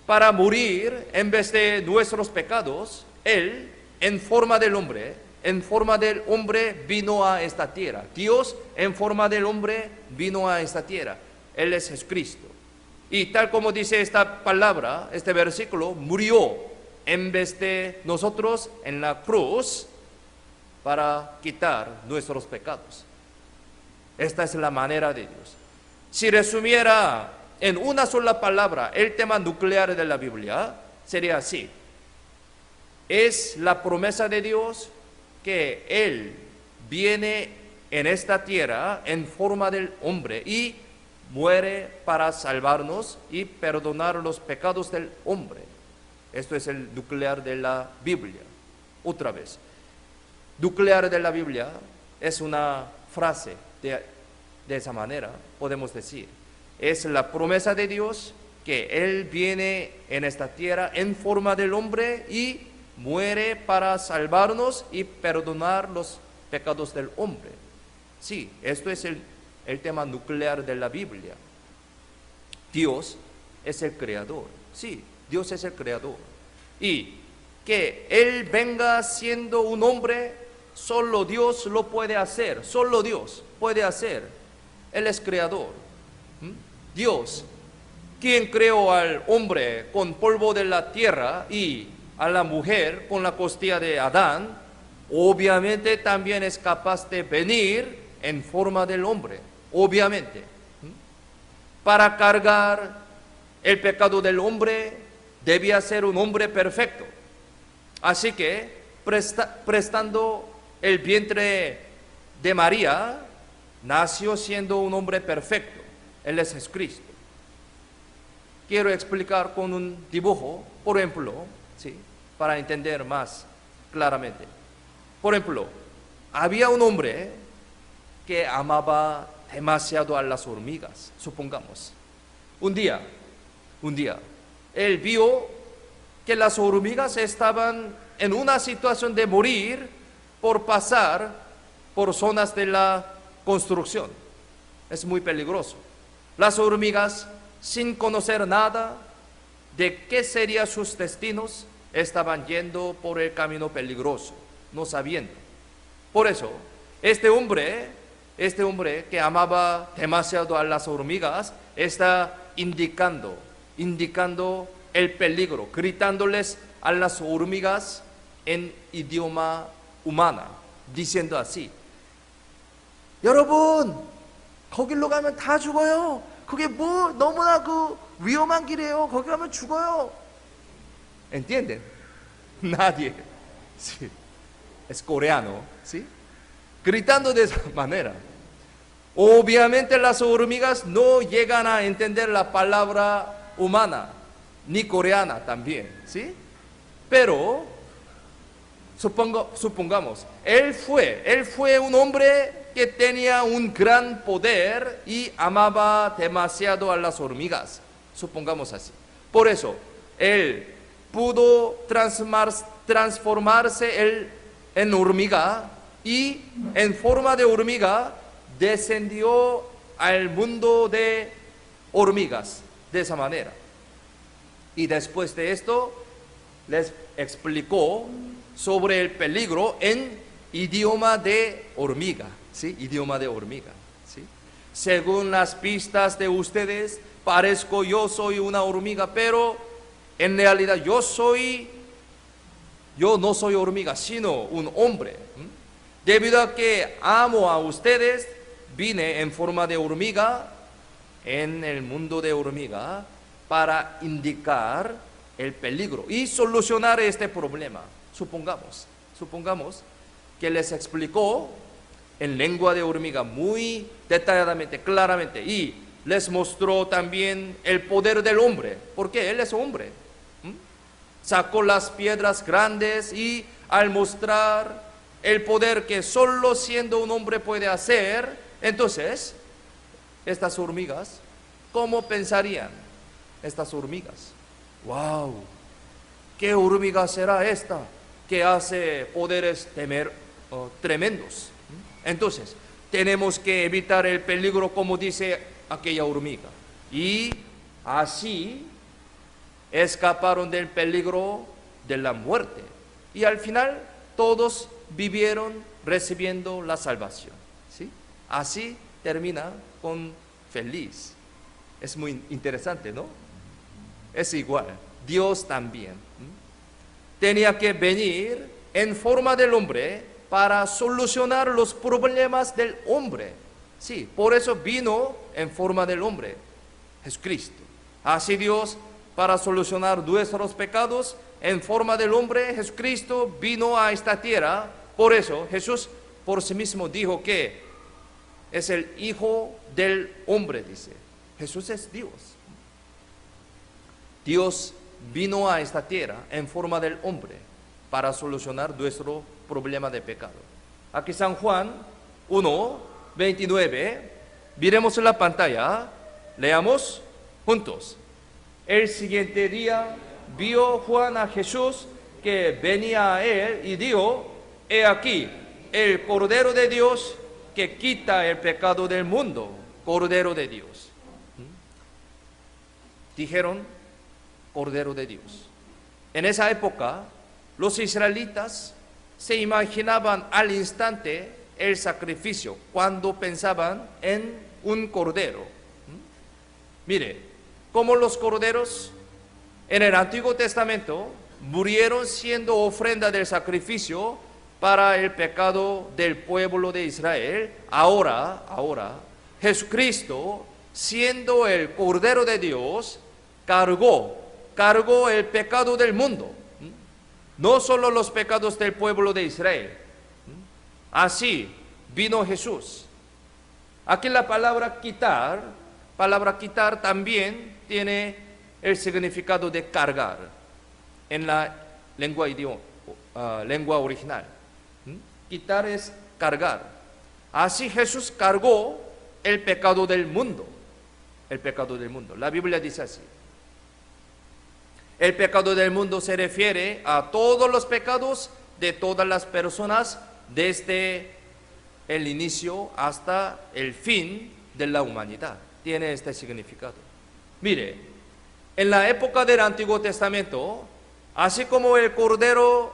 para morir en vez de nuestros pecados, Él, en forma del hombre vino a esta tierra. Dios, en forma del hombre, vino a esta tierra. Él es Jesucristo. Y tal como dice esta palabra, este versículo, murió en vez de nosotros en la cruz para quitar nuestros pecados. Esta es la manera de Dios. Si resumiera en una sola palabra el tema nuclear de la Biblia, sería así. Es la promesa de Dios que Él viene en esta tierra en forma del hombre y muere para salvarnos y perdonar los pecados del hombre. Esto es el nuclear de la Biblia. Otra vez, nuclear de la Biblia es una frase de esa manera, podemos decir. Es la promesa de Dios que Él viene en esta tierra en forma del hombre y muere para salvarnos y perdonar los pecados del hombre. Sí, esto es el tema nuclear de la Biblia. Dios es el creador. Sí, Dios es el creador. Y que Él venga siendo un hombre, solo Dios lo puede hacer. Solo Dios puede hacer. Él es creador. Dios, quien creó al hombre con polvo de la tierra y a la mujer con la costilla de Adán, obviamente también es capaz de venir en forma del hombre, obviamente. Para cargar el pecado del hombre, debía ser un hombre perfecto. Así que, prestando el vientre de María, nació siendo un hombre perfecto. Él es Jesucristo. Quiero explicar con un dibujo, por ejemplo, ¿sí?, para entender más claramente. Por ejemplo, había un hombre que amaba demasiado a las hormigas, supongamos. Un día, él vio que las hormigas estaban en una situación de morir por pasar por zonas de la construcción. Es muy peligroso. Las hormigas, sin conocer nada de qué serían sus destinos, estaban yendo por el camino peligroso, no sabiendo. Por eso, este hombre que amaba demasiado a las hormigas, está indicando el peligro, gritándoles a las hormigas en idioma humana, diciendo así: 여러분, 거길로 가면 다 죽어요. 그게 뭐 너무나 위험한 길이에요. 거기 가면 죽어요. ¿Entienden? Nadie. Sí. Es coreano, ¿sí? Gritando de esa manera. Obviamente las hormigas no llegan a entender la palabra humana, ni coreana también, ¿sí? Pero supongamos, él fue un hombre que tenía un gran poder y amaba demasiado a las hormigas, supongamos así. Por eso, él pudo transformarse en hormiga y en forma de hormiga descendió al mundo de hormigas de esa manera. Y después de esto les explicó sobre el peligro en idioma de hormiga, ¿sí? Idioma de hormiga, ¿sí? Según las pistas de ustedes, yo soy una hormiga, pero en realidad yo no soy hormiga, sino un hombre. Debido a que amo a ustedes, vine en forma de hormiga, en el mundo de hormiga, para indicar el peligro y solucionar este problema. Supongamos que les explicó en lengua de hormiga muy detalladamente, claramente, y les mostró también el poder del hombre, porque él es hombre. Sacó las piedras grandes y al mostrar el poder que solo siendo un hombre puede hacer, entonces, estas hormigas, ¿cómo pensarían estas hormigas? ¡Wow! ¿Qué hormiga será esta que hace poderes tremendos? Entonces, tenemos que evitar el peligro como dice aquella hormiga. Y así escaparon del peligro de la muerte. Y al final todos vivieron recibiendo la salvación, ¿sí? Así termina con feliz. Es muy interesante, ¿no? Es igual, Dios también tenía que venir en forma del hombre para solucionar los problemas del hombre. Sí, por eso vino en forma del hombre, Jesucristo. Así Dios, para solucionar nuestros pecados, en forma del hombre, Jesucristo vino a esta tierra. Por eso Jesús por sí mismo dijo que es el Hijo del Hombre, dice. Jesús es Dios. Dios vino a esta tierra en forma del hombre para solucionar nuestro problema de pecado. Aquí San Juan 1:29, miremos en la pantalla, leamos juntos. El siguiente día vio Juan a Jesús que venía a él y dijo: he aquí, el Cordero de Dios que quita el pecado del mundo. Cordero de Dios. Dijeron Cordero de Dios. En esa época, los israelitas se imaginaban al instante el sacrificio cuando pensaban en un cordero. Mire, como los corderos en el Antiguo Testamento murieron siendo ofrenda del sacrificio para el pecado del pueblo de Israel, ahora, Jesucristo, siendo el Cordero de Dios, cargó el pecado del mundo, no solo los pecados del pueblo de Israel. Así vino Jesús. Aquí la palabra quitar también tiene el significado de cargar en la lengua original. Quitar es cargar. Así Jesús cargó el pecado del mundo. El pecado del mundo. La Biblia dice así. El pecado del mundo se refiere a todos los pecados de todas las personas desde el inicio hasta el fin de la humanidad. Tiene este significado. Mire, en la época del Antiguo Testamento, así como el cordero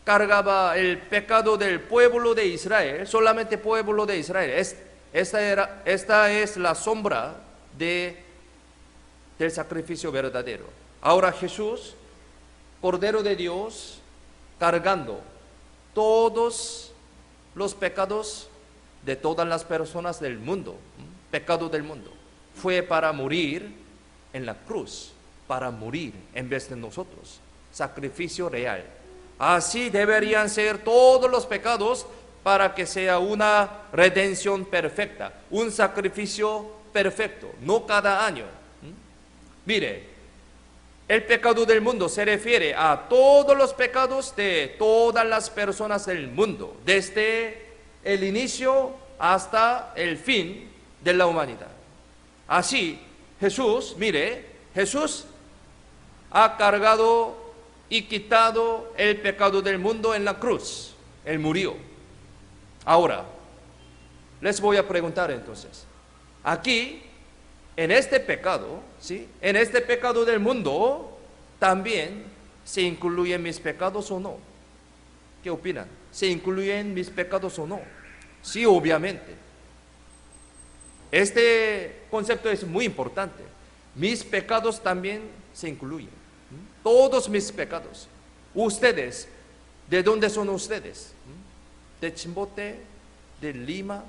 cargaba el pecado del pueblo de Israel, solamente pueblo de Israel, esta es la sombra del sacrificio verdadero. Ahora Jesús, Cordero de Dios, cargando todos los pecados de todas las personas del mundo, pecado del mundo, fue para morir en la cruz, para morir en vez de nosotros, sacrificio real. Así deberían ser todos los pecados para que sea una redención perfecta, un sacrificio perfecto, no cada año. Mire, el pecado del mundo se refiere a todos los pecados de todas las personas del mundo, desde el inicio hasta el fin de la humanidad. Así, Jesús ha cargado y quitado el pecado del mundo en la cruz. Él murió. Ahora, les voy a preguntar entonces, aquí, en este pecado, ¿sí? En este pecado del mundo, ¿también se incluyen mis pecados o no? ¿Qué opinan? ¿Se incluyen mis pecados o no? Sí, obviamente. Este concepto es muy importante. Mis pecados también se incluyen. Todos mis pecados. Ustedes, ¿de dónde son ustedes? De Chimbote, de Lima,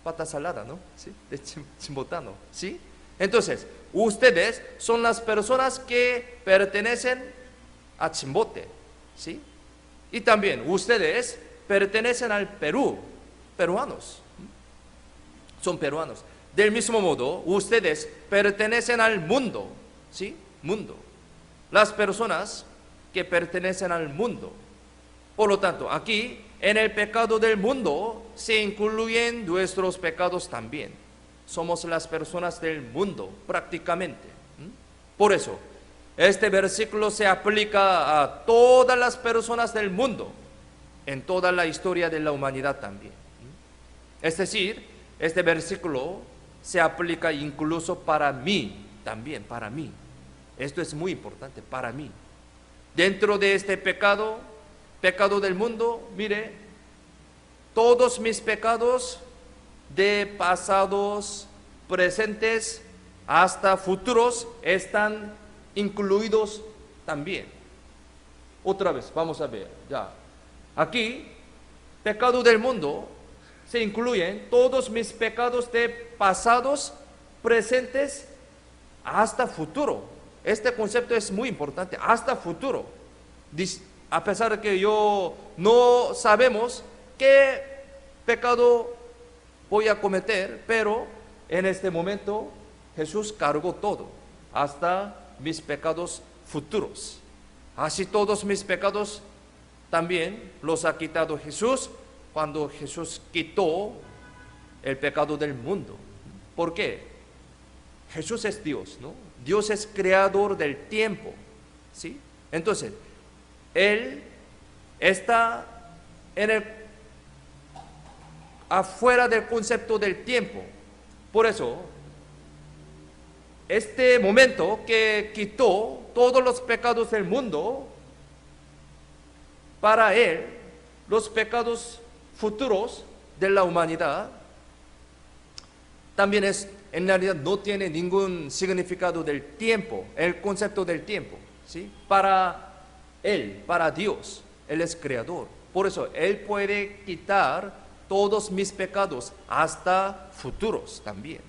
Pata Salada, ¿no? ¿Sí? De Chimbotano, ¿sí? Entonces, ustedes son las personas que pertenecen a Chimbote, ¿sí? Y también ustedes pertenecen al Perú, peruanos. Son peruanos. Del mismo modo, ustedes pertenecen al mundo, ¿sí? Mundo. Las personas que pertenecen al mundo. Por lo tanto, aquí, en el pecado del mundo, se incluyen nuestros pecados también. Somos las personas del mundo, prácticamente. Por eso, este versículo se aplica a todas las personas del mundo, en toda la historia de la humanidad también. Es decir, este versículo se aplica incluso para mí, también para mí. Esto es muy importante, para mí. Dentro de este pecado del mundo, mire, todos mis pecados de pasados, presentes, hasta futuros, están incluidos también. Otra vez, vamos a ver, ya. Aquí, pecado del mundo, se incluyen todos mis pecados de pasados, presentes, hasta futuro. Este concepto es muy importante, hasta futuro. A pesar de que yo no sabemos qué pecado voy a cometer, pero en este momento Jesús cargó todo, hasta mis pecados futuros. Así todos mis pecados también los ha quitado Jesús cuando Jesús quitó el pecado del mundo. ¿Por qué? Jesús es Dios, ¿no? Dios es creador del tiempo, ¿sí? Entonces, Él está afuera del concepto del tiempo. Por eso, este momento que quitó todos los pecados del mundo, para Él, los pecados futuros de la humanidad, también en realidad no tiene ningún significado del tiempo, el concepto del tiempo, ¿sí? Para Él, para Dios, Él es creador. Por eso, Él puede quitar todos mis pecados, hasta futuros también.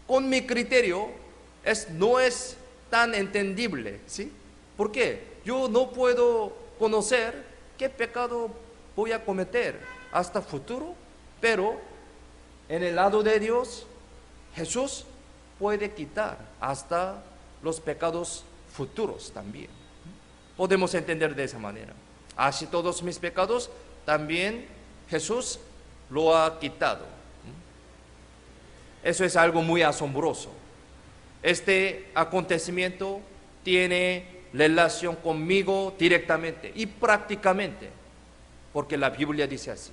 Con mi criterio, no es tan entendible, ¿sí? ¿Por qué? Yo no puedo conocer qué pecado voy a cometer hasta futuro, pero en el lado de Dios, Jesús puede quitar hasta los pecados futuros también. Podemos entender de esa manera. Así todos mis pecados también Jesús lo ha quitado. Eso es algo muy asombroso. Este acontecimiento tiene relación conmigo directamente y prácticamente, porque la Biblia dice así.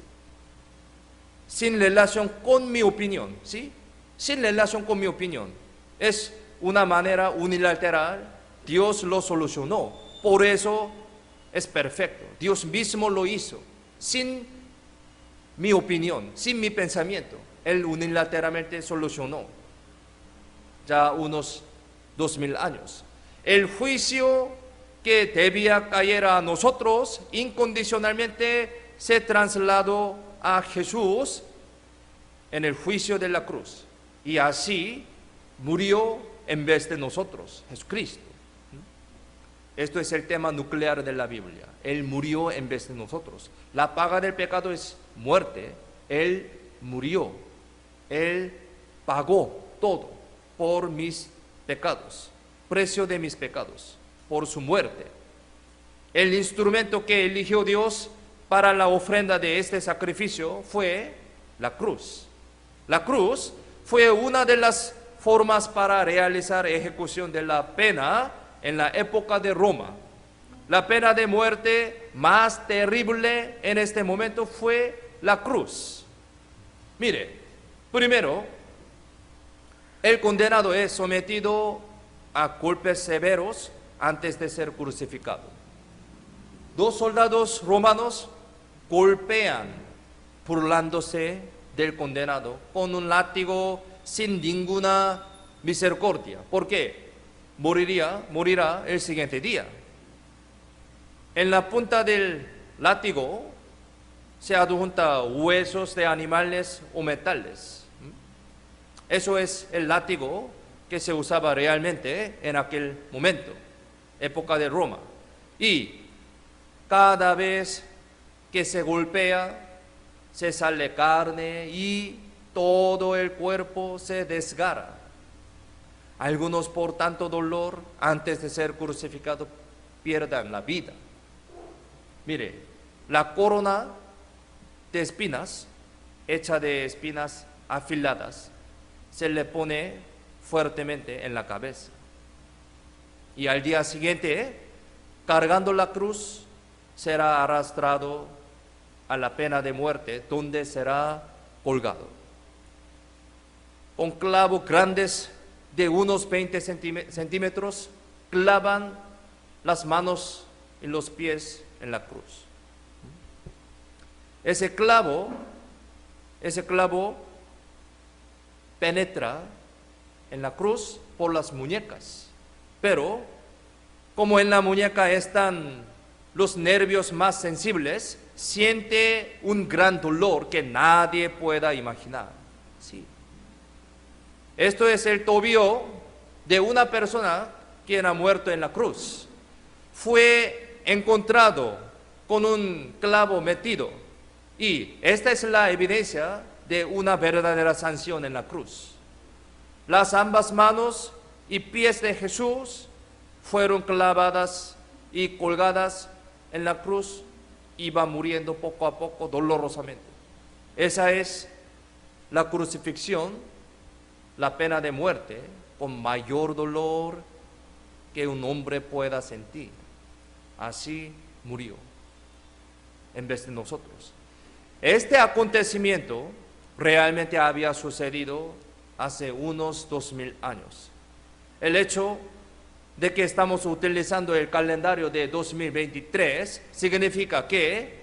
Sin relación con mi opinión, ¿sí? Sin relación con mi opinión. Es una manera unilateral, Dios lo solucionó. Por eso es perfecto. Dios mismo lo hizo, sin mi opinión, sin mi pensamiento. Él unilateralmente solucionó ya unos 2000 años. El juicio que debía caer a nosotros incondicionalmente se trasladó a Jesús en el juicio de la cruz. Y así murió en vez de nosotros, Jesucristo. Esto es el tema nuclear de la Biblia. Él murió en vez de nosotros. La paga del pecado es muerte. Él murió. Él pagó todo por mis pecados, precio de mis pecados, por su muerte. El instrumento que eligió Dios para la ofrenda de este sacrificio fue la cruz. La cruz fue una de las formas para realizar ejecución de la pena en la época de Roma. La pena de muerte más terrible en este momento fue la cruz. Mire, primero, el condenado es sometido a golpes severos antes de ser crucificado. 2 soldados romanos golpean, burlándose del condenado con un látigo sin ninguna misericordia. ¿Por qué? Morirá el siguiente día. En la punta del látigo se adjunta huesos de animales o metales. Eso es el látigo que se usaba realmente en aquel momento, época de Roma. Y cada vez que se golpea, se sale carne y todo el cuerpo se desgarra. Algunos por tanto dolor, antes de ser crucificados, pierdan la vida. Mire, la corona de espinas, hecha de espinas afiladas, se le pone fuertemente en la cabeza. Y al día siguiente, cargando la cruz, será arrastrado a la pena de muerte, donde será colgado. Con clavos grandes de unos 20 centímetros, clavan las manos y los pies en la cruz. Ese clavo penetra en la cruz por las muñecas, pero como en la muñeca están los nervios más sensibles, siente un gran dolor que nadie pueda imaginar. Sí. Esto es el tobillo de una persona quien ha muerto en la cruz. Fue encontrado con un clavo metido, y esta es la evidencia de una verdadera sanción en la cruz. Las ambas manos y pies de Jesús fueron clavadas y colgadas en la cruz, iba muriendo poco a poco dolorosamente. Esa es la crucifixión, la pena de muerte, con mayor dolor que un hombre pueda sentir. Así murió en vez de nosotros. Este acontecimiento realmente había sucedido hace unos 2000 años. El hecho de que estamos utilizando el calendario de 2023 significa que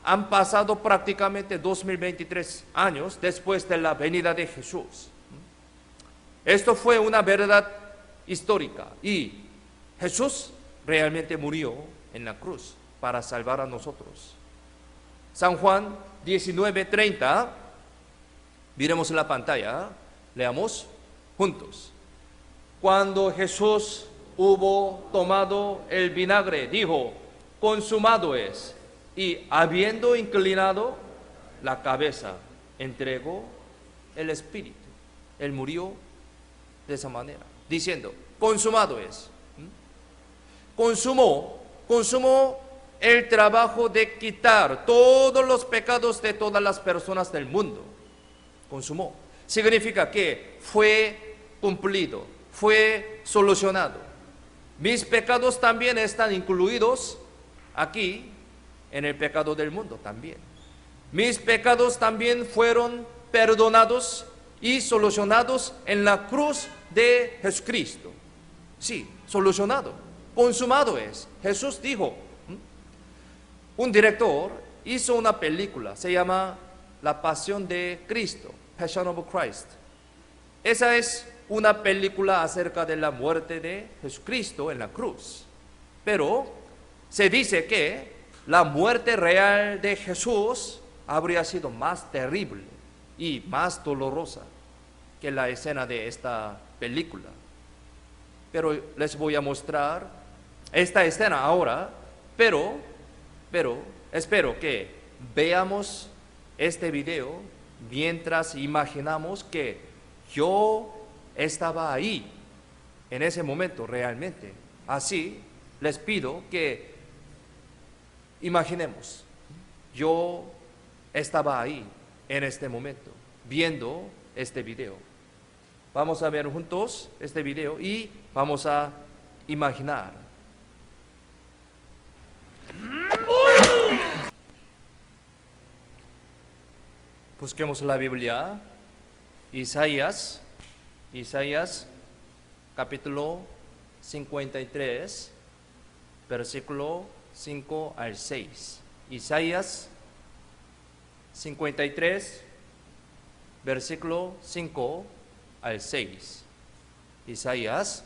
han pasado prácticamente 2023 años después de la venida de Jesús. Esto fue una verdad histórica, y Jesús realmente murió en la cruz para salvar a nosotros. San Juan 19:30, miremos en la pantalla, leamos juntos. Cuando Jesús hubo tomado el vinagre, dijo: consumado es, y habiendo inclinado la cabeza, entregó el espíritu. Él murió de esa manera, diciendo: consumado es. Consumó el trabajo de quitar todos los pecados de todas las personas del mundo. Consumó. Significa que fue cumplido, fue solucionado. Mis pecados también están incluidos aquí en el pecado del mundo también. Mis pecados también fueron perdonados y solucionados en la cruz de Jesucristo. Sí, solucionado, consumado es. Jesús dijo, un director hizo una película, se llama La Pasión de Cristo, Passion of Christ. Esa es una película acerca de la muerte de Jesucristo en la cruz. Pero se dice que la muerte real de Jesús habría sido más terrible y más dolorosa que la escena de esta película. Pero les voy a mostrar esta escena ahora, pero espero que veamos este video mientras imaginamos que yo estaba ahí en ese momento realmente. Así les pido que imaginemos, yo estaba ahí en este momento viendo este video. Vamos a ver juntos este video y vamos a imaginar. Busquemos la Biblia, Isaías capítulo 53, versículo 5 al 6. Isaías 53, versículo 5 al 6. Isaías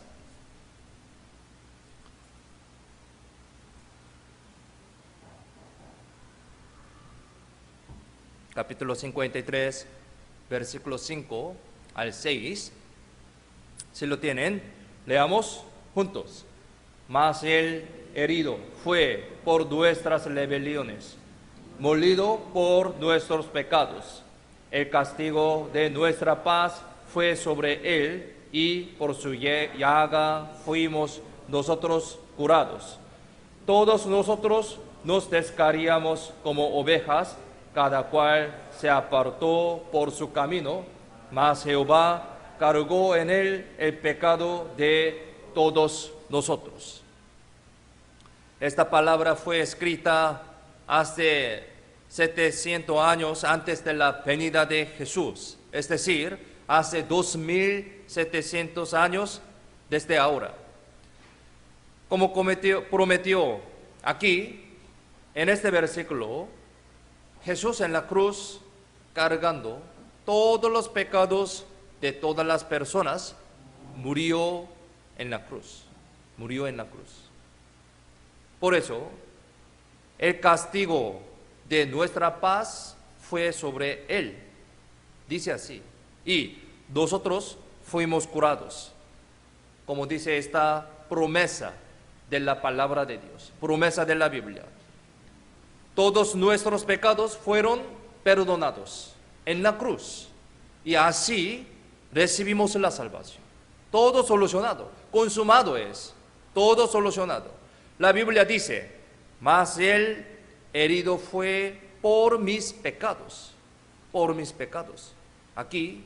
capítulo 53, versículo 5 al 6. Si lo tienen, leamos juntos. Mas el herido fue por nuestras rebeliones, molido por nuestros pecados. El castigo de nuestra paz fue sobre él, y por su llaga fuimos nosotros curados. Todos nosotros nos descarriamos como ovejas, cada cual se apartó por su camino, mas Jehová cargó en él el pecado de todos nosotros. Esta palabra fue escrita hace 700 años antes de la venida de Jesús, es decir, hace 2700 años desde ahora. Como prometió aquí, en este versículo, Jesús en la cruz, cargando todos los pecados de todas las personas, murió en la cruz. Murió en la cruz. Por eso, el castigo de nuestra paz fue sobre él. Dice así. Y nosotros fuimos curados. Como dice esta promesa de la palabra de Dios, promesa de la Biblia. Todos nuestros pecados fueron perdonados en la cruz. Y así recibimos la salvación. Todo solucionado, consumado es, todo solucionado. La Biblia dice, mas él herido fue por mis pecados, por mis pecados. Aquí,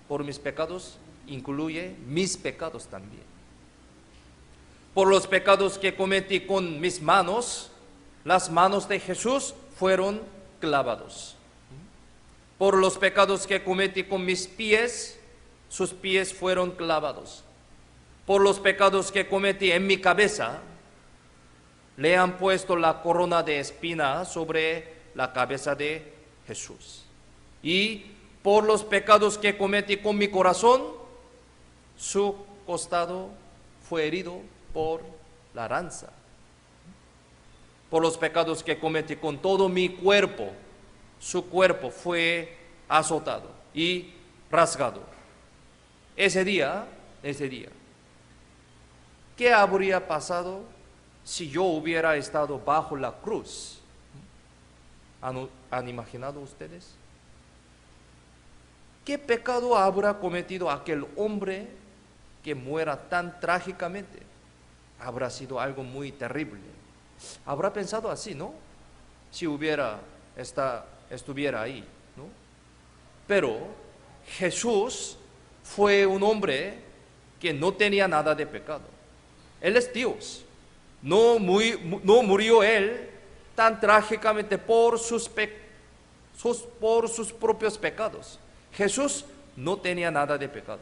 por mis pecados, incluye mis pecados también. Por los pecados que cometí con mis manos, las manos de Jesús fueron clavados. Por los pecados que cometí con mis pies, sus pies fueron clavados. Por los pecados que cometí en mi cabeza, le han puesto la corona de espinas sobre la cabeza de Jesús. Y por los pecados que cometí con mi corazón, su costado fue herido por la lanza. Por los pecados que cometí con todo mi cuerpo, su cuerpo fue azotado y rasgado. Ese día, ¿qué habría pasado si yo hubiera estado bajo la cruz? ¿Han imaginado ustedes? ¿Qué pecado habrá cometido aquel hombre que muera tan trágicamente? Habrá sido algo muy terrible. Habrá pensado así, ¿no? Si estuviera ahí, ¿no? Pero Jesús fue un hombre que no tenía nada de pecado. Él es Dios. No murió él tan trágicamente por sus propios pecados. Jesús no tenía nada de pecado.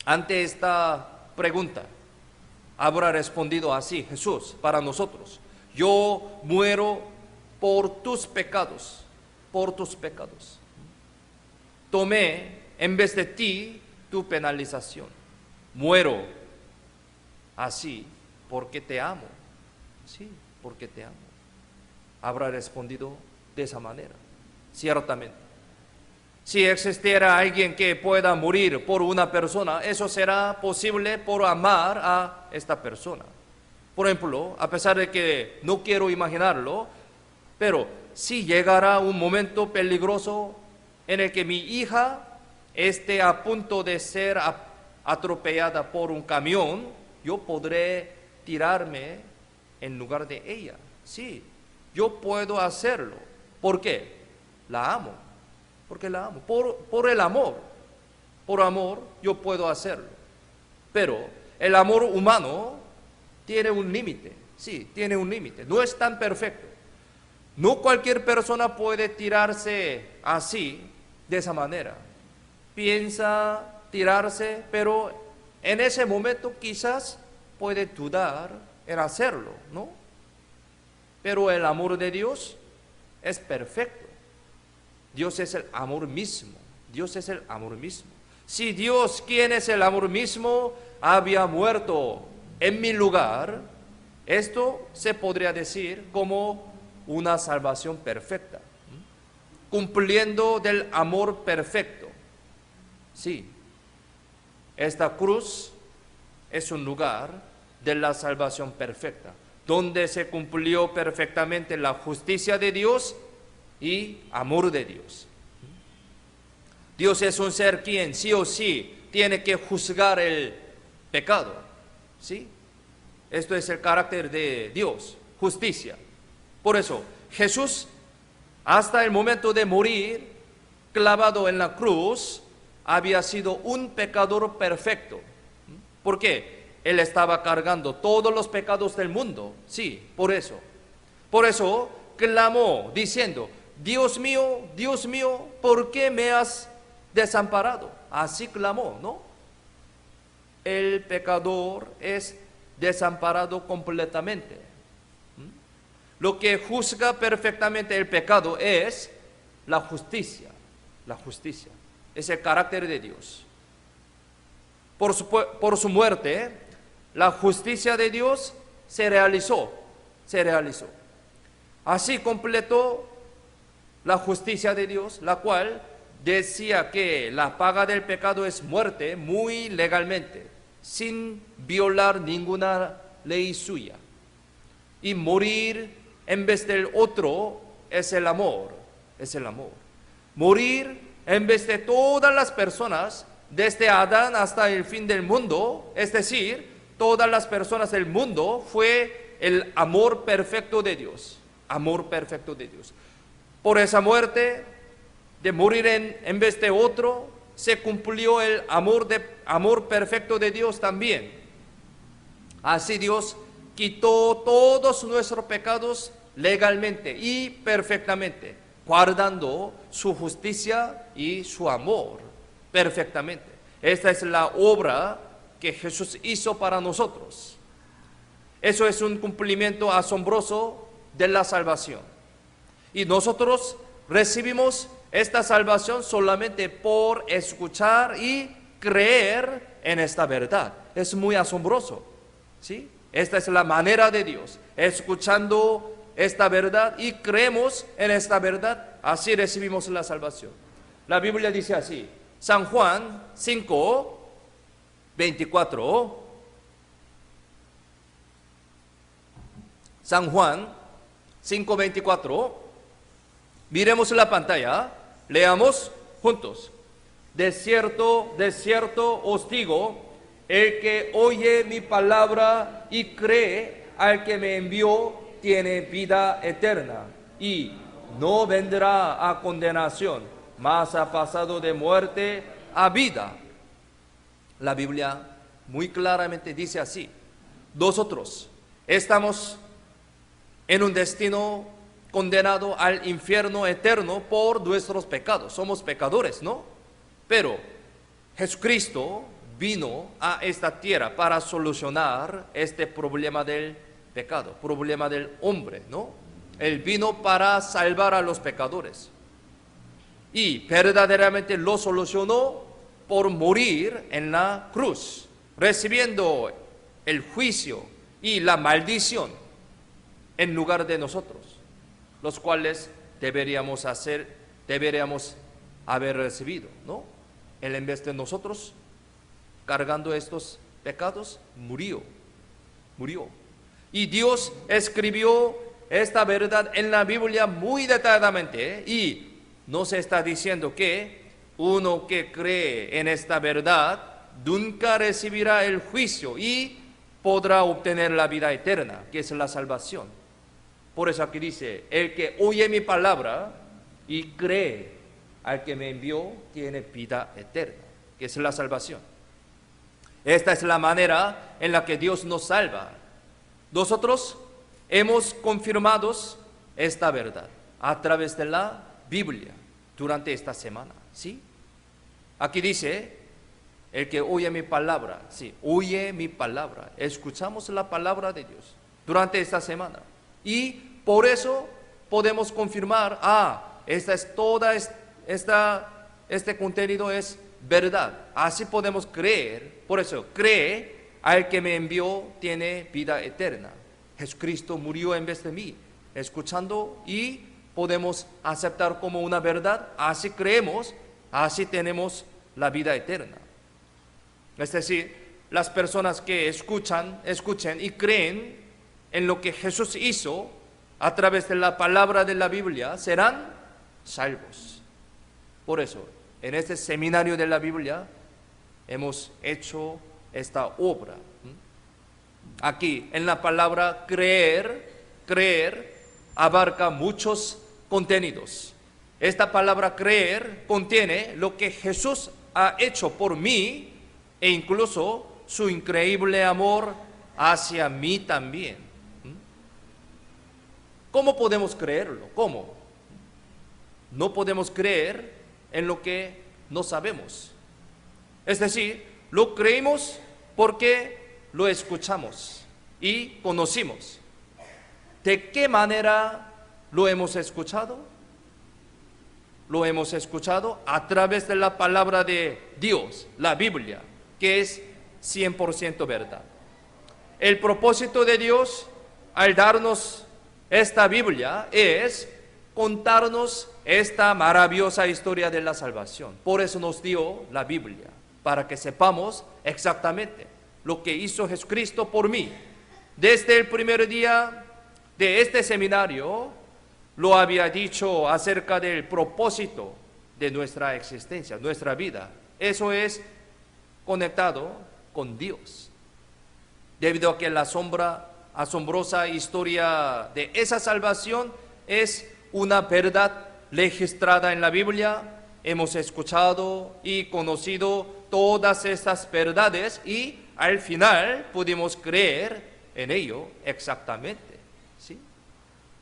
Ante esta pregunta, habrá respondido así Jesús para nosotros: yo muero por tus pecados, por tus pecados. Tomé en vez de ti tu penalización. Muero así porque te amo. Sí, porque te amo. Habrá respondido de esa manera, ciertamente. Si existiera alguien que pueda morir por una persona, eso será posible por amar a esta persona. Por ejemplo, a pesar de que no quiero imaginarlo, pero si llegara un momento peligroso en el que mi hija esté a punto de ser atropellada por un camión, yo podré tirarme en lugar de ella. Sí, yo puedo hacerlo. ¿Por qué? La amo. Porque la amo. Por el amor. Por amor yo puedo hacerlo. Pero el amor humano tiene un límite. Sí, tiene un límite. No es tan perfecto. No cualquier persona puede tirarse así, de esa manera. Piensa tirarse, pero en ese momento quizás puede dudar en hacerlo, ¿no? Pero el amor de Dios es perfecto. Dios es el amor mismo. Dios es el amor mismo. Si Dios, quien es el amor mismo, había muerto en mi lugar, esto se podría decir como una salvación perfecta, cumpliendo del amor perfecto. Sí, esta cruz es un lugar de la salvación perfecta, donde se cumplió perfectamente la justicia de Dios y amor de Dios. Dios es un ser quien sí o sí tiene que juzgar el pecado. ¿Sí? Esto es el carácter de Dios, justicia. Por eso, Jesús, hasta el momento de morir, clavado en la cruz, había sido un pecador perfecto. ¿Por qué? Él estaba cargando todos los pecados del mundo. Sí, por eso. Por eso clamó diciendo: Dios mío, ¿por qué me has desamparado? Así clamó, ¿no? El pecador es desamparado completamente. Lo que juzga perfectamente el pecado es la justicia. La justicia es el carácter de Dios. Por su muerte, la justicia de Dios se realizó. Así completó la justicia de Dios, la cual decía que la paga del pecado es muerte muy legalmente, sin violar ninguna ley suya. Y morir en vez del otro es el amor, es el amor. Morir en vez de todas las personas, desde Adán hasta el fin del mundo, es decir, todas las personas del mundo, fue el amor perfecto de Dios, amor perfecto de Dios. Por esa muerte, de morir en vez de otro, se cumplió el amor perfecto de Dios también. Así Dios quitó todos nuestros pecados legalmente y perfectamente, guardando su justicia y su amor perfectamente. Esta es la obra que Jesús hizo para nosotros. Eso es un cumplimiento asombroso de la salvación. Y nosotros recibimos esta salvación solamente por escuchar y creer en esta verdad. Es muy asombroso, ¿sí? Esta es la manera de Dios, escuchando esta verdad y creemos en esta verdad, así recibimos la salvación. La Biblia dice así, San Juan 5, 24, San Juan 5, 24, miremos la pantalla, leamos juntos. De cierto os digo, el que oye mi palabra y cree al que me envió, tiene vida eterna y no vendrá a condenación, mas ha pasado de muerte a vida. La Biblia muy claramente dice así: nosotros estamos en un destino condenado al infierno eterno por nuestros pecados. Somos pecadores, ¿no? Pero Jesucristo vino a esta tierra para solucionar este problema del pecado, problema del hombre, ¿no? Él vino para salvar a los pecadores y verdaderamente lo solucionó por morir en la cruz, recibiendo el juicio y la maldición en lugar de nosotros, los cuales deberíamos haber recibido, ¿no? Él en vez de nosotros, cargando estos pecados, murió. Y Dios escribió esta verdad en la Biblia muy detalladamente, y nos está diciendo que uno que cree en esta verdad nunca recibirá el juicio y podrá obtener la vida eterna, que es la salvación. Por eso aquí dice, el que oye mi palabra y cree al que me envió, tiene vida eterna, que es la salvación. Esta es la manera en la que Dios nos salva. Nosotros hemos confirmado esta verdad a través de la Biblia durante esta semana, ¿sí? Aquí dice, el que oye mi palabra, sí, oye mi palabra. Escuchamos la palabra de Dios durante esta semana. Y por eso podemos confirmar, este contenido es verdad. Así podemos creer. Por eso, cree al que me envió, tiene vida eterna. Jesucristo murió en vez de mí. Escuchando y podemos aceptar como una verdad. Así creemos, así tenemos la vida eterna. Es decir, las personas que escuchen y creen en lo que Jesús hizo a través de la palabra de la Biblia serán salvos. Por eso, en este seminario de la Biblia hemos hecho esta obra. Aquí, en la palabra creer abarca muchos contenidos. Esta palabra creer contiene lo que Jesús ha hecho por mí e incluso su increíble amor hacia mí también. ¿Cómo podemos creerlo? ¿Cómo? No podemos creer en lo que no sabemos. Es decir, lo creemos porque lo escuchamos y conocimos. ¿De qué manera lo hemos escuchado? Lo hemos escuchado a través de la palabra de Dios, la Biblia, que es 100% verdad. El propósito de Dios al darnos esta Biblia es contarnos esta maravillosa historia de la salvación. Por eso nos dio la Biblia, para que sepamos exactamente lo que hizo Jesucristo por mí. Desde el primer día de este seminario, lo había dicho acerca del propósito de nuestra existencia, nuestra vida. Eso es conectado con Dios. Debido a que la asombrosa historia de esa salvación es una verdad registrada en la Biblia, hemos escuchado y conocido todas estas verdades y al final pudimos creer en ello exactamente. ¿Sí?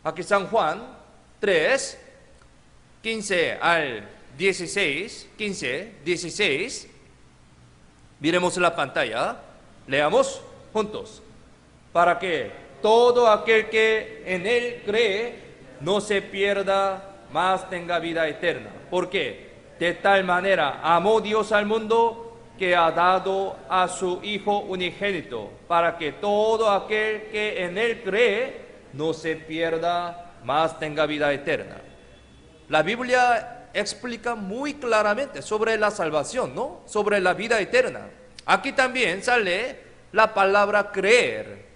Aquí San Juan 3, 15 al 16, 15, 16, miremos la pantalla, leamos juntos, para que todo aquel que en él cree no se pierda, mas tenga vida eterna. Porque de tal manera amó Dios al mundo que ha dado a su Hijo unigénito, para que todo aquel que en él cree no se pierda, mas tenga vida eterna. La Biblia explica muy claramente sobre la salvación, ¿no? Sobre la vida eterna. Aquí también sale la palabra creer,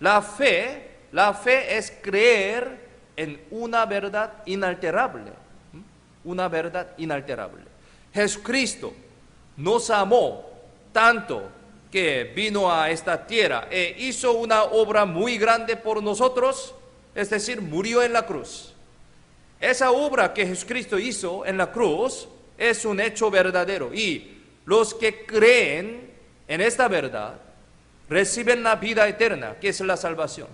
La fe es creer en una verdad inalterable, una verdad inalterable. Jesucristo nos amó tanto que vino a esta tierra e hizo una obra muy grande por nosotros, es decir, murió en la cruz. Esa obra que Jesucristo hizo en la cruz es un hecho verdadero y los que creen en esta verdad reciben la vida eterna, que es la salvación.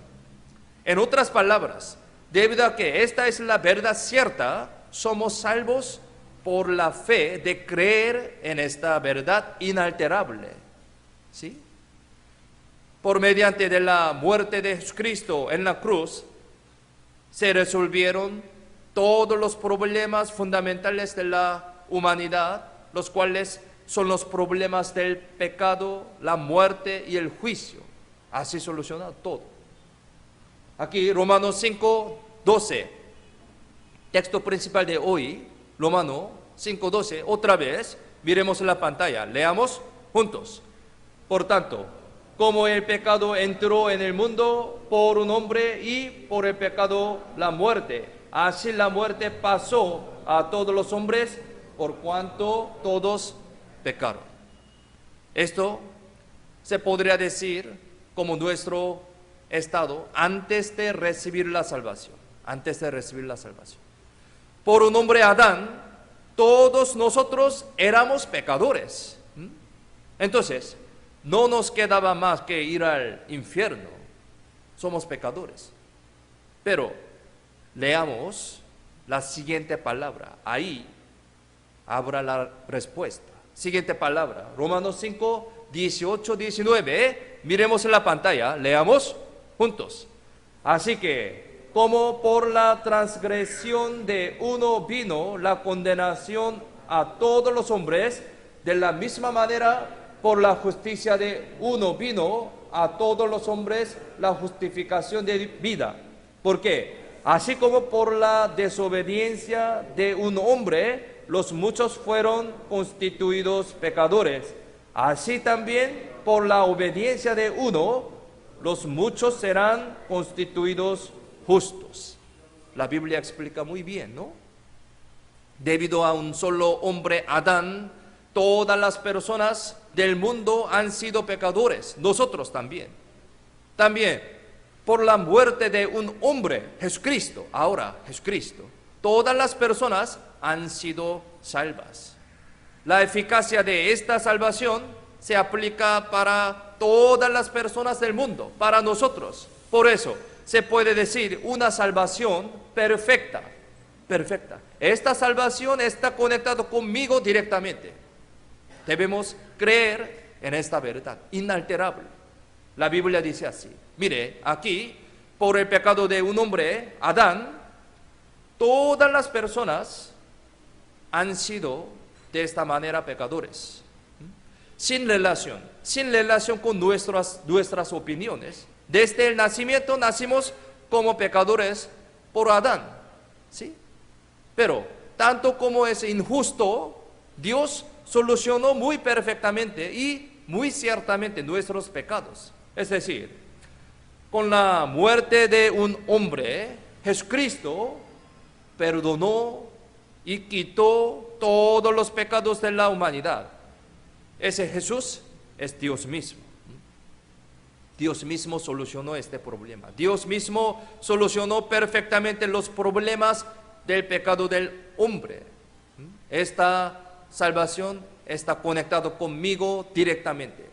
En otras palabras, debido a que esta es la verdad cierta, somos salvos por la fe de creer en esta verdad inalterable. ¿Sí? Por mediante de la muerte de Jesucristo en la cruz, se resolvieron todos los problemas fundamentales de la humanidad, los cuales son los problemas del pecado, la muerte y el juicio. Así soluciona todo. Aquí Romanos 5, 12, texto principal de hoy, Romanos 5, 12, otra vez, miremos la pantalla, leamos juntos. Por tanto, como el pecado entró en el mundo por un hombre y por el pecado la muerte, así la muerte pasó a todos los hombres por cuanto todos pecaron. Esto se podría decir como nuestro estado antes de recibir la salvación, Por un hombre Adán, todos nosotros éramos pecadores. Entonces, no nos quedaba más que ir al infierno. Somos pecadores. Pero leamos la siguiente palabra. Ahí habrá la respuesta. Siguiente palabra. Romanos 5, 18, 19. Miremos en la pantalla. Leamos juntos. Así que, como por la transgresión de uno vino la condenación a todos los hombres, de la misma manera por la justicia de uno vino a todos los hombres la justificación de vida. ¿Por qué? Así como por la desobediencia de un hombre los muchos fueron constituidos pecadores, así también por la obediencia de uno los muchos serán constituidos justos. La Biblia explica muy bien, ¿no? Debido a un solo hombre, Adán, todas las personas del mundo han sido pecadores, nosotros también. También por la muerte de un hombre, Jesucristo, todas las personas han sido salvas. La eficacia de esta salvación se aplica para todas las personas del mundo, para nosotros. Por eso se puede decir una salvación perfecta. Esta salvación está conectada conmigo directamente. Debemos creer en esta verdad inalterable. La Biblia dice así. Mire, aquí, por el pecado de un hombre, Adán, todas las personas han sido de esta manera pecadores. Sin relación con nuestras opiniones. Desde el nacimiento nacimos como pecadores por Adán, ¿sí? Pero tanto como es injusto, Dios solucionó muy perfectamente y muy ciertamente nuestros pecados. Es decir, con la muerte de un hombre, Jesucristo perdonó y quitó todos los pecados de la humanidad. Ese Jesús es Dios mismo. Dios mismo solucionó este problema. Dios mismo solucionó perfectamente los problemas del pecado del hombre. Esta salvación está conectada conmigo directamente.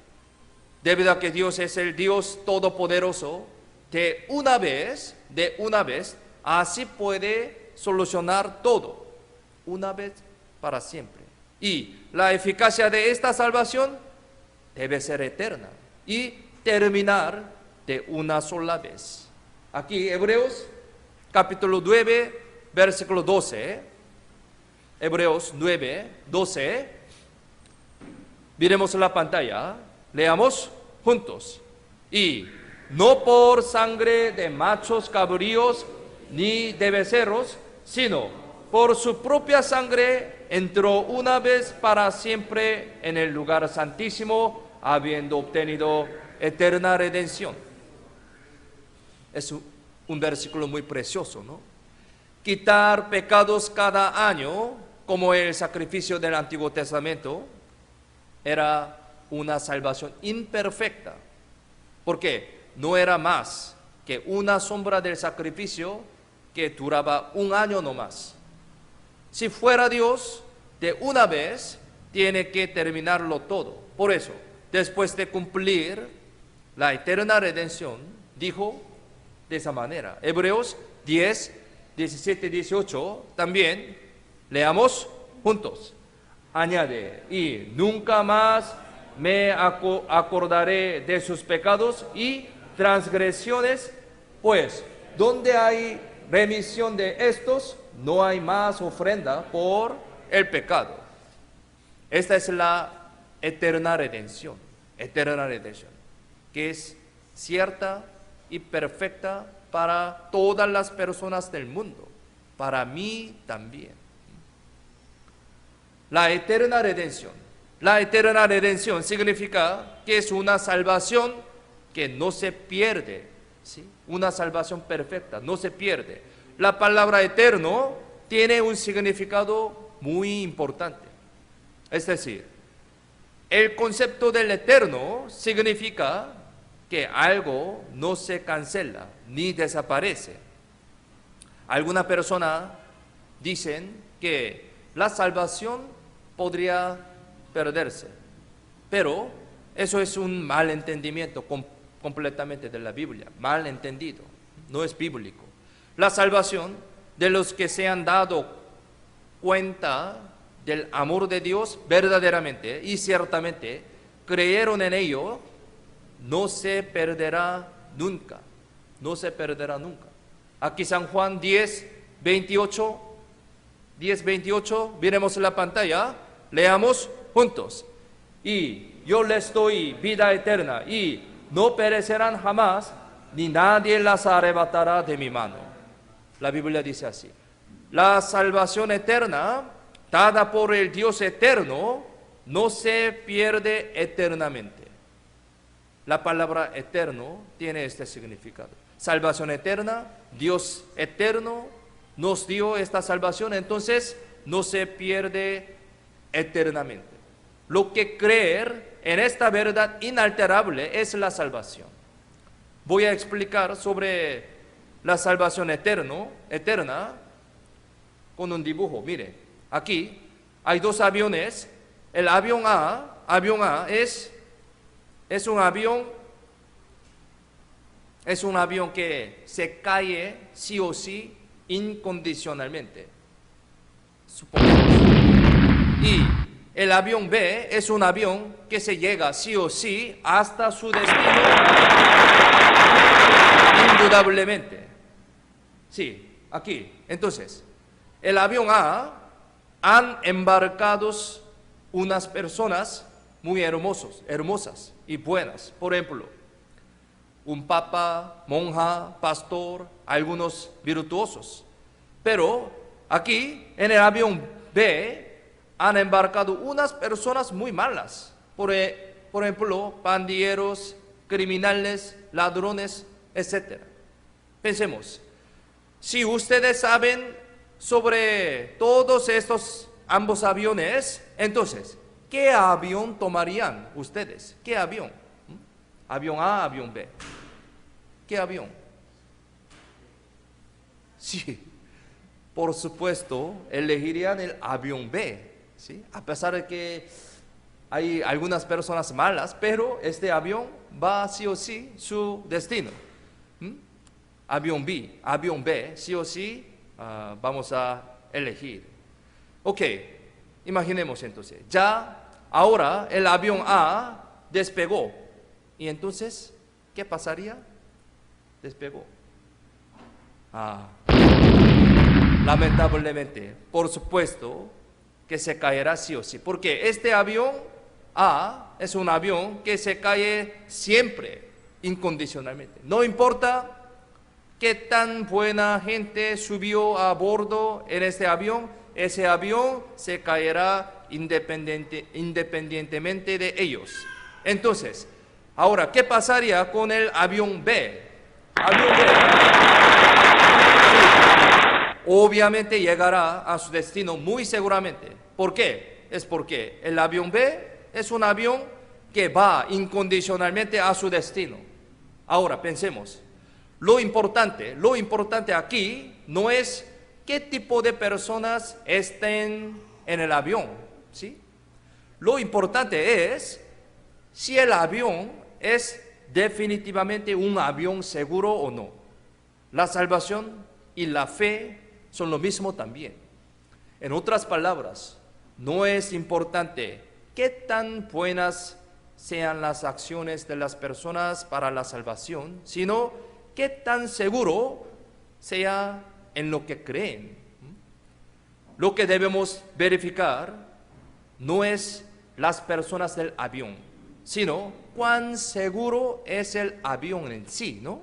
Debido a que Dios es el Dios todopoderoso, de una vez, así puede solucionar todo, una vez para siempre. Y la eficacia de esta salvación debe ser eterna y terminar de una sola vez. Aquí Hebreos capítulo 9, versículo 12. Hebreos 9, 12. Miremos la pantalla, leamos juntos. Y no por sangre de machos cabríos ni de becerros, sino por su propia sangre entró una vez para siempre en el lugar santísimo, habiendo obtenido eterna redención. Es un versículo muy precioso, ¿no? Quitar pecados cada año, como el sacrificio del Antiguo Testamento, era una salvación imperfecta, porque no era más que una sombra del sacrificio que duraba un año no más. Si fuera Dios, de una vez tiene que terminarlo todo. Por eso, después de cumplir la eterna redención, dijo de esa manera. Hebreos 10, 17, 18, también leamos juntos. Añade, y nunca más me acordaré de sus pecados y transgresiones, pues donde hay remisión de estos, no hay más ofrenda por el pecado. Esta es la eterna redención, que es cierta y perfecta para todas las personas del mundo, para mí también. La eterna redención significa que es una salvación que no se pierde, ¿sí? Una salvación perfecta, no se pierde. La palabra eterno tiene un significado muy importante. Es decir, el concepto del eterno significa que algo no se cancela ni desaparece. Algunas personas dicen que la salvación podría perderse, pero eso es un mal entendimiento completamente de la Biblia, mal entendido, no es bíblico. La salvación de los que se han dado cuenta del amor de Dios verdaderamente y ciertamente creyeron en ello, no se perderá nunca, no se perderá nunca. Aquí San Juan 10, 28, miremos la pantalla, leamos juntos. Y yo les doy vida eterna y no perecerán jamás, ni nadie las arrebatará de mi mano. La Biblia dice así. La salvación eterna, dada por el Dios eterno, no se pierde eternamente. La palabra eterno tiene este significado. Salvación eterna, Dios eterno nos dio esta salvación, entonces no se pierde eternamente. Lo que creer en esta verdad inalterable es la salvación. Voy a explicar sobre la salvación eterna con un dibujo. Mire, aquí hay dos aviones. El avión A es un avión que se cae sí o sí incondicionalmente. Supongamos. Y el avión B es un avión que se llega sí o sí hasta su destino indudablemente. Sí, aquí. Entonces, el avión A han embarcado unas personas muy hermosas y buenas. Por ejemplo, un papa, monja, pastor, algunos virtuosos. Pero aquí en el avión B han embarcado unas personas muy malas. Por ejemplo, pandilleros, criminales, ladrones, etc. Pensemos, si ustedes saben sobre todos estos ambos aviones, entonces, ¿qué avión tomarían ustedes? ¿Qué avión? ¿Avión A, avión B? ¿Qué avión? Sí, por supuesto, elegirían el avión B, ¿sí? A pesar de que hay algunas personas malas, pero este avión va sí o sí su destino. Avión B, sí o sí vamos a elegir. Ok, imaginemos entonces, ya ahora el avión A despegó. Y entonces, ¿qué pasaría? Despegó. Lamentablemente, por supuesto que se caerá sí o sí, porque este avión A es un avión que se cae siempre, incondicionalmente. No importa qué tan buena gente subió a bordo en este avión, ese avión se caerá independientemente de ellos. Entonces, ahora, ¿qué pasaría con el avión B? Avión B. Obviamente llegará a su destino muy seguramente. ¿Por qué? Es porque el avión B es un avión que va incondicionalmente a su destino. Ahora, pensemos. Lo importante aquí no es qué tipo de personas estén en el avión, ¿sí? Lo importante es si el avión es definitivamente un avión seguro o no. La salvación y la fe son lo mismo también. En otras palabras, no es importante qué tan buenas sean las acciones de las personas para la salvación, sino qué tan seguro sea en lo que creen. Lo que debemos verificar no es las personas del avión, sino cuán seguro es el avión en sí, ¿no?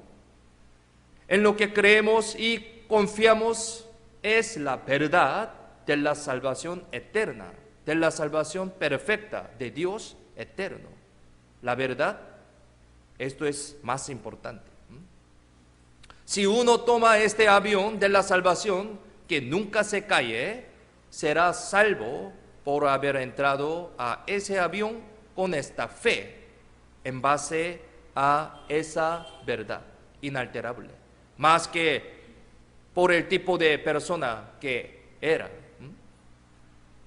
En lo que creemos y confiamos es la verdad de la salvación eterna, de la salvación perfecta de Dios eterno. La verdad, esto es más importante. Si uno toma este avión de la salvación, que nunca se cae, será salvo por haber entrado a ese avión con esta fe, en base a esa verdad inalterable, más que por el tipo de persona que era.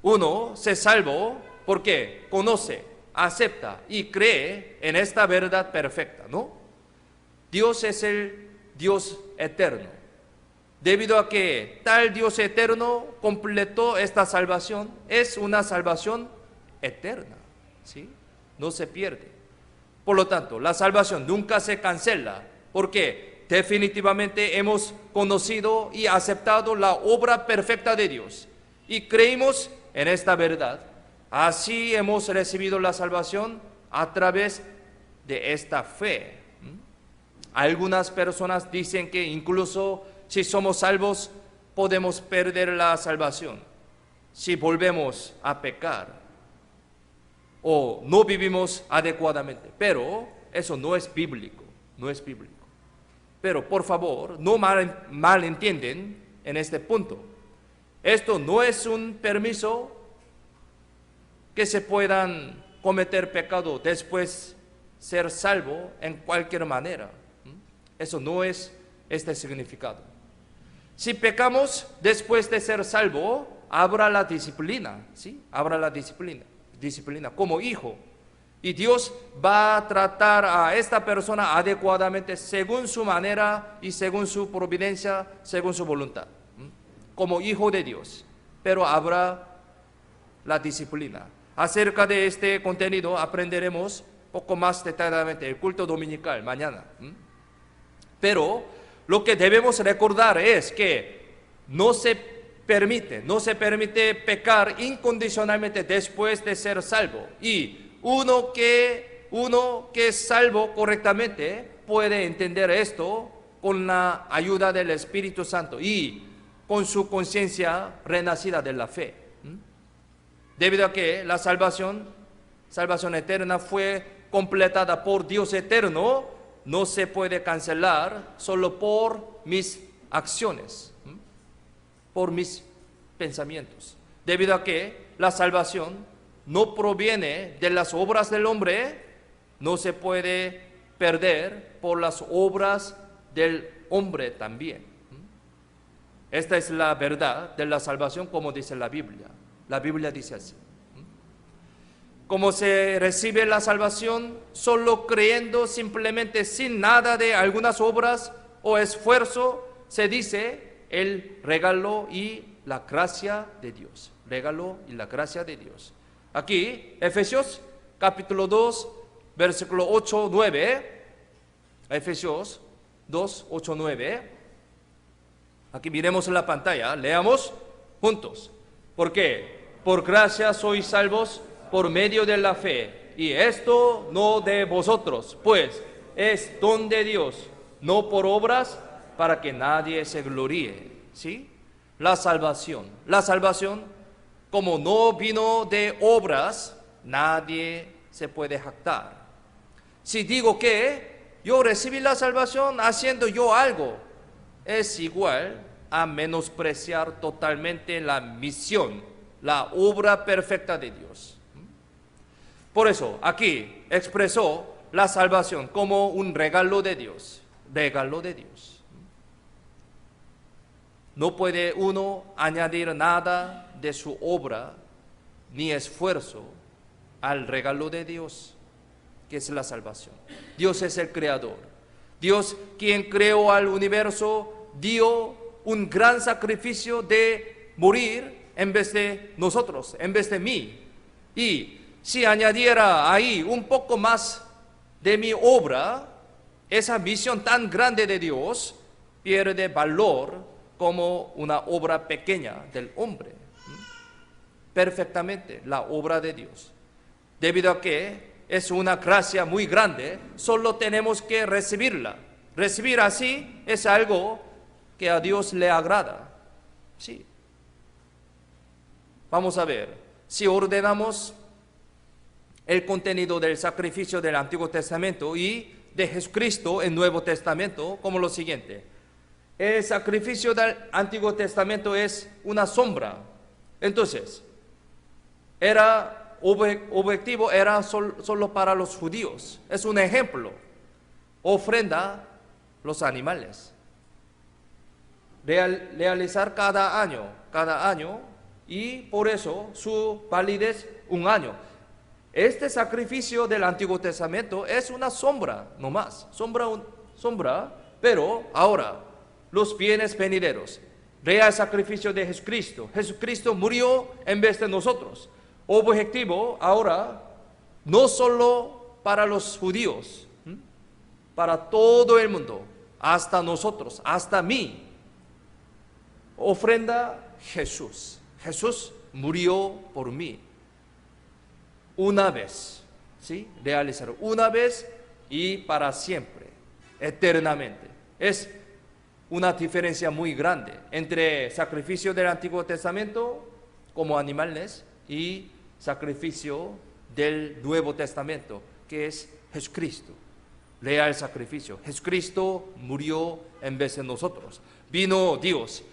Uno se salvó porque conoce, acepta y cree en esta verdad perfecta, ¿no? Dios es el Dios eterno. Debido a que tal Dios eterno completó esta salvación, es una salvación eterna, ¿sí? No se pierde. Por lo tanto, la salvación nunca se cancela, porque definitivamente hemos conocido y aceptado la obra perfecta de Dios y creímos en esta verdad. Así hemos recibido la salvación a través de esta fe. Algunas personas dicen que incluso si somos salvos, podemos perder la salvación si volvemos a pecar o no vivimos adecuadamente. Pero eso no es bíblico, no es bíblico. Pero por favor, no malentienden en este punto. Esto no es un permiso que se puedan cometer pecado después ser salvo en cualquier manera. Eso no es este significado. Si pecamos después de ser salvo, habrá la disciplina, ¿sí? Habrá la disciplina como hijo. Y Dios va a tratar a esta persona adecuadamente según su manera y según su providencia, según su voluntad, como hijo de Dios. Pero habrá la disciplina. Acerca de este contenido aprenderemos poco más detalladamente el culto dominical mañana. Pero lo que debemos recordar es que no se permite pecar incondicionalmente después de ser salvo. Y uno que es salvo correctamente puede entender esto con la ayuda del Espíritu Santo y con su conciencia renacida de la fe. Debido a que la salvación eterna fue completada por Dios eterno, no se puede cancelar solo por mis acciones, por mis pensamientos. Debido a que la salvación no proviene de las obras del hombre, no se puede perder por las obras del hombre también. Esta es la verdad de la salvación, como dice la Biblia. La Biblia dice así. ¿Cómo se recibe la salvación? Solo creyendo, simplemente sin nada de algunas obras o esfuerzo. Se dice el regalo y la gracia de Dios. Regalo y la gracia de Dios. Aquí, Efesios capítulo 2, versículo 8, 9. Efesios 2, 8, 9. Aquí miremos en la pantalla, leamos juntos. ¿Por qué? Por gracia sois salvos por medio de la fe, y esto no de vosotros, pues es don de Dios, no por obras, para que nadie se gloríe. ¿Sí? La salvación, como no vino de obras, nadie se puede jactar. Si digo que yo recibí la salvación haciendo yo algo, es igual a menospreciar totalmente la misión, la obra perfecta de Dios. Por eso, aquí expresó la salvación como un regalo de Dios. Regalo de Dios. No puede uno añadir nada de su obra ni esfuerzo al regalo de Dios, que es la salvación. Dios es el creador. Dios, quien creó al universo, dio un gran sacrificio de morir en vez de nosotros, en vez de mí. Y si añadiera ahí un poco más de mi obra, esa misión tan grande de Dios pierde valor como una obra pequeña del hombre. Perfectamente la obra de Dios. Debido a que es una gracia muy grande, solo tenemos que recibirla. Recibir así es algo que a Dios le agrada. Sí. Vamos a ver, si ordenamos el contenido del sacrificio del Antiguo Testamento y de Jesucristo en Nuevo Testamento, como lo siguiente. El sacrificio del Antiguo Testamento es una sombra. Entonces, objetivo era solo para los judíos. Es un ejemplo. Ofrenda los animales. Realizar cada año, y por eso su validez un año. Este sacrificio del Antiguo Testamento es una sombra, no más, sombra, pero ahora los bienes venideros, real sacrificio de Jesucristo. Jesucristo murió en vez de nosotros. Objetivo ahora no solo para los judíos, para todo el mundo, hasta nosotros, hasta mí. Ofrenda Jesús. Jesús murió por mí. Una vez, ¿sí? Realizar una vez y para siempre, eternamente. Es una diferencia muy grande entre sacrificio del Antiguo Testamento como animales y sacrificio del Nuevo Testamento, que es Jesucristo, real sacrificio. Jesucristo murió en vez de nosotros. Vino Dios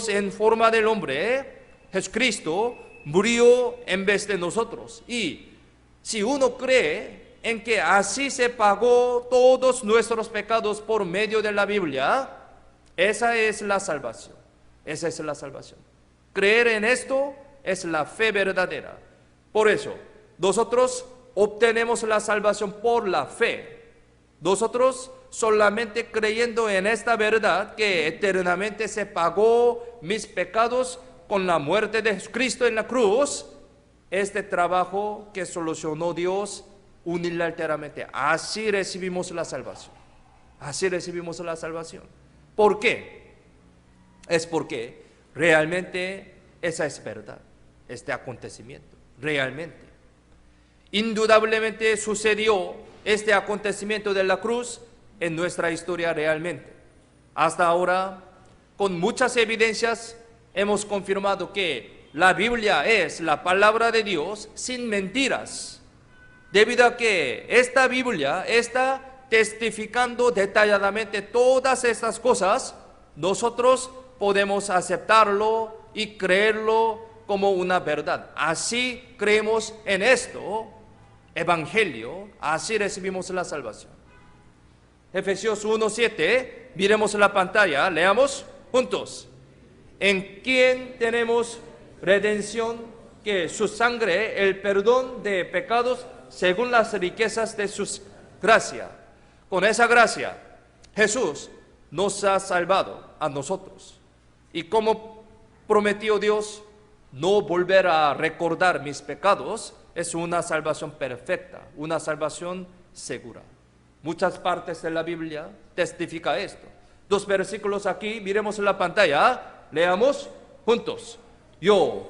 en forma del hombre, Jesucristo murió en vez de nosotros. Y si uno cree en que así se pagó todos nuestros pecados por medio de la Biblia, esa es la salvación. Esa es la salvación. Creer en esto es la fe verdadera. Por eso, nosotros obtenemos la salvación por la fe. Nosotros solamente creyendo en esta verdad que eternamente se pagó mis pecados con la muerte de Jesucristo en la cruz, este trabajo que solucionó Dios unilateralmente. Así recibimos la salvación. Así recibimos la salvación. ¿Por qué? Es porque realmente esa es verdad, este acontecimiento. Realmente. Indudablemente sucedió este acontecimiento de la cruz en nuestra historia realmente. Hasta ahora, con muchas evidencias, hemos confirmado que la Biblia es la palabra de Dios sin mentiras, debido a que esta Biblia está testificando detalladamente todas estas cosas. Nosotros podemos aceptarlo y creerlo como una verdad. Así creemos en esto, evangelio, así recibimos la salvación. Efesios 1:7, miremos la pantalla, leamos juntos. En quien tenemos redención, que su sangre, el perdón de pecados, según las riquezas de su gracia. Con esa gracia, Jesús nos ha salvado a nosotros. Y como prometió Dios, no volver a recordar mis pecados, es una salvación perfecta, una salvación segura. Muchas partes de la Biblia testifica esto. 2 versículos aquí, miremos en la pantalla, leamos juntos. Yo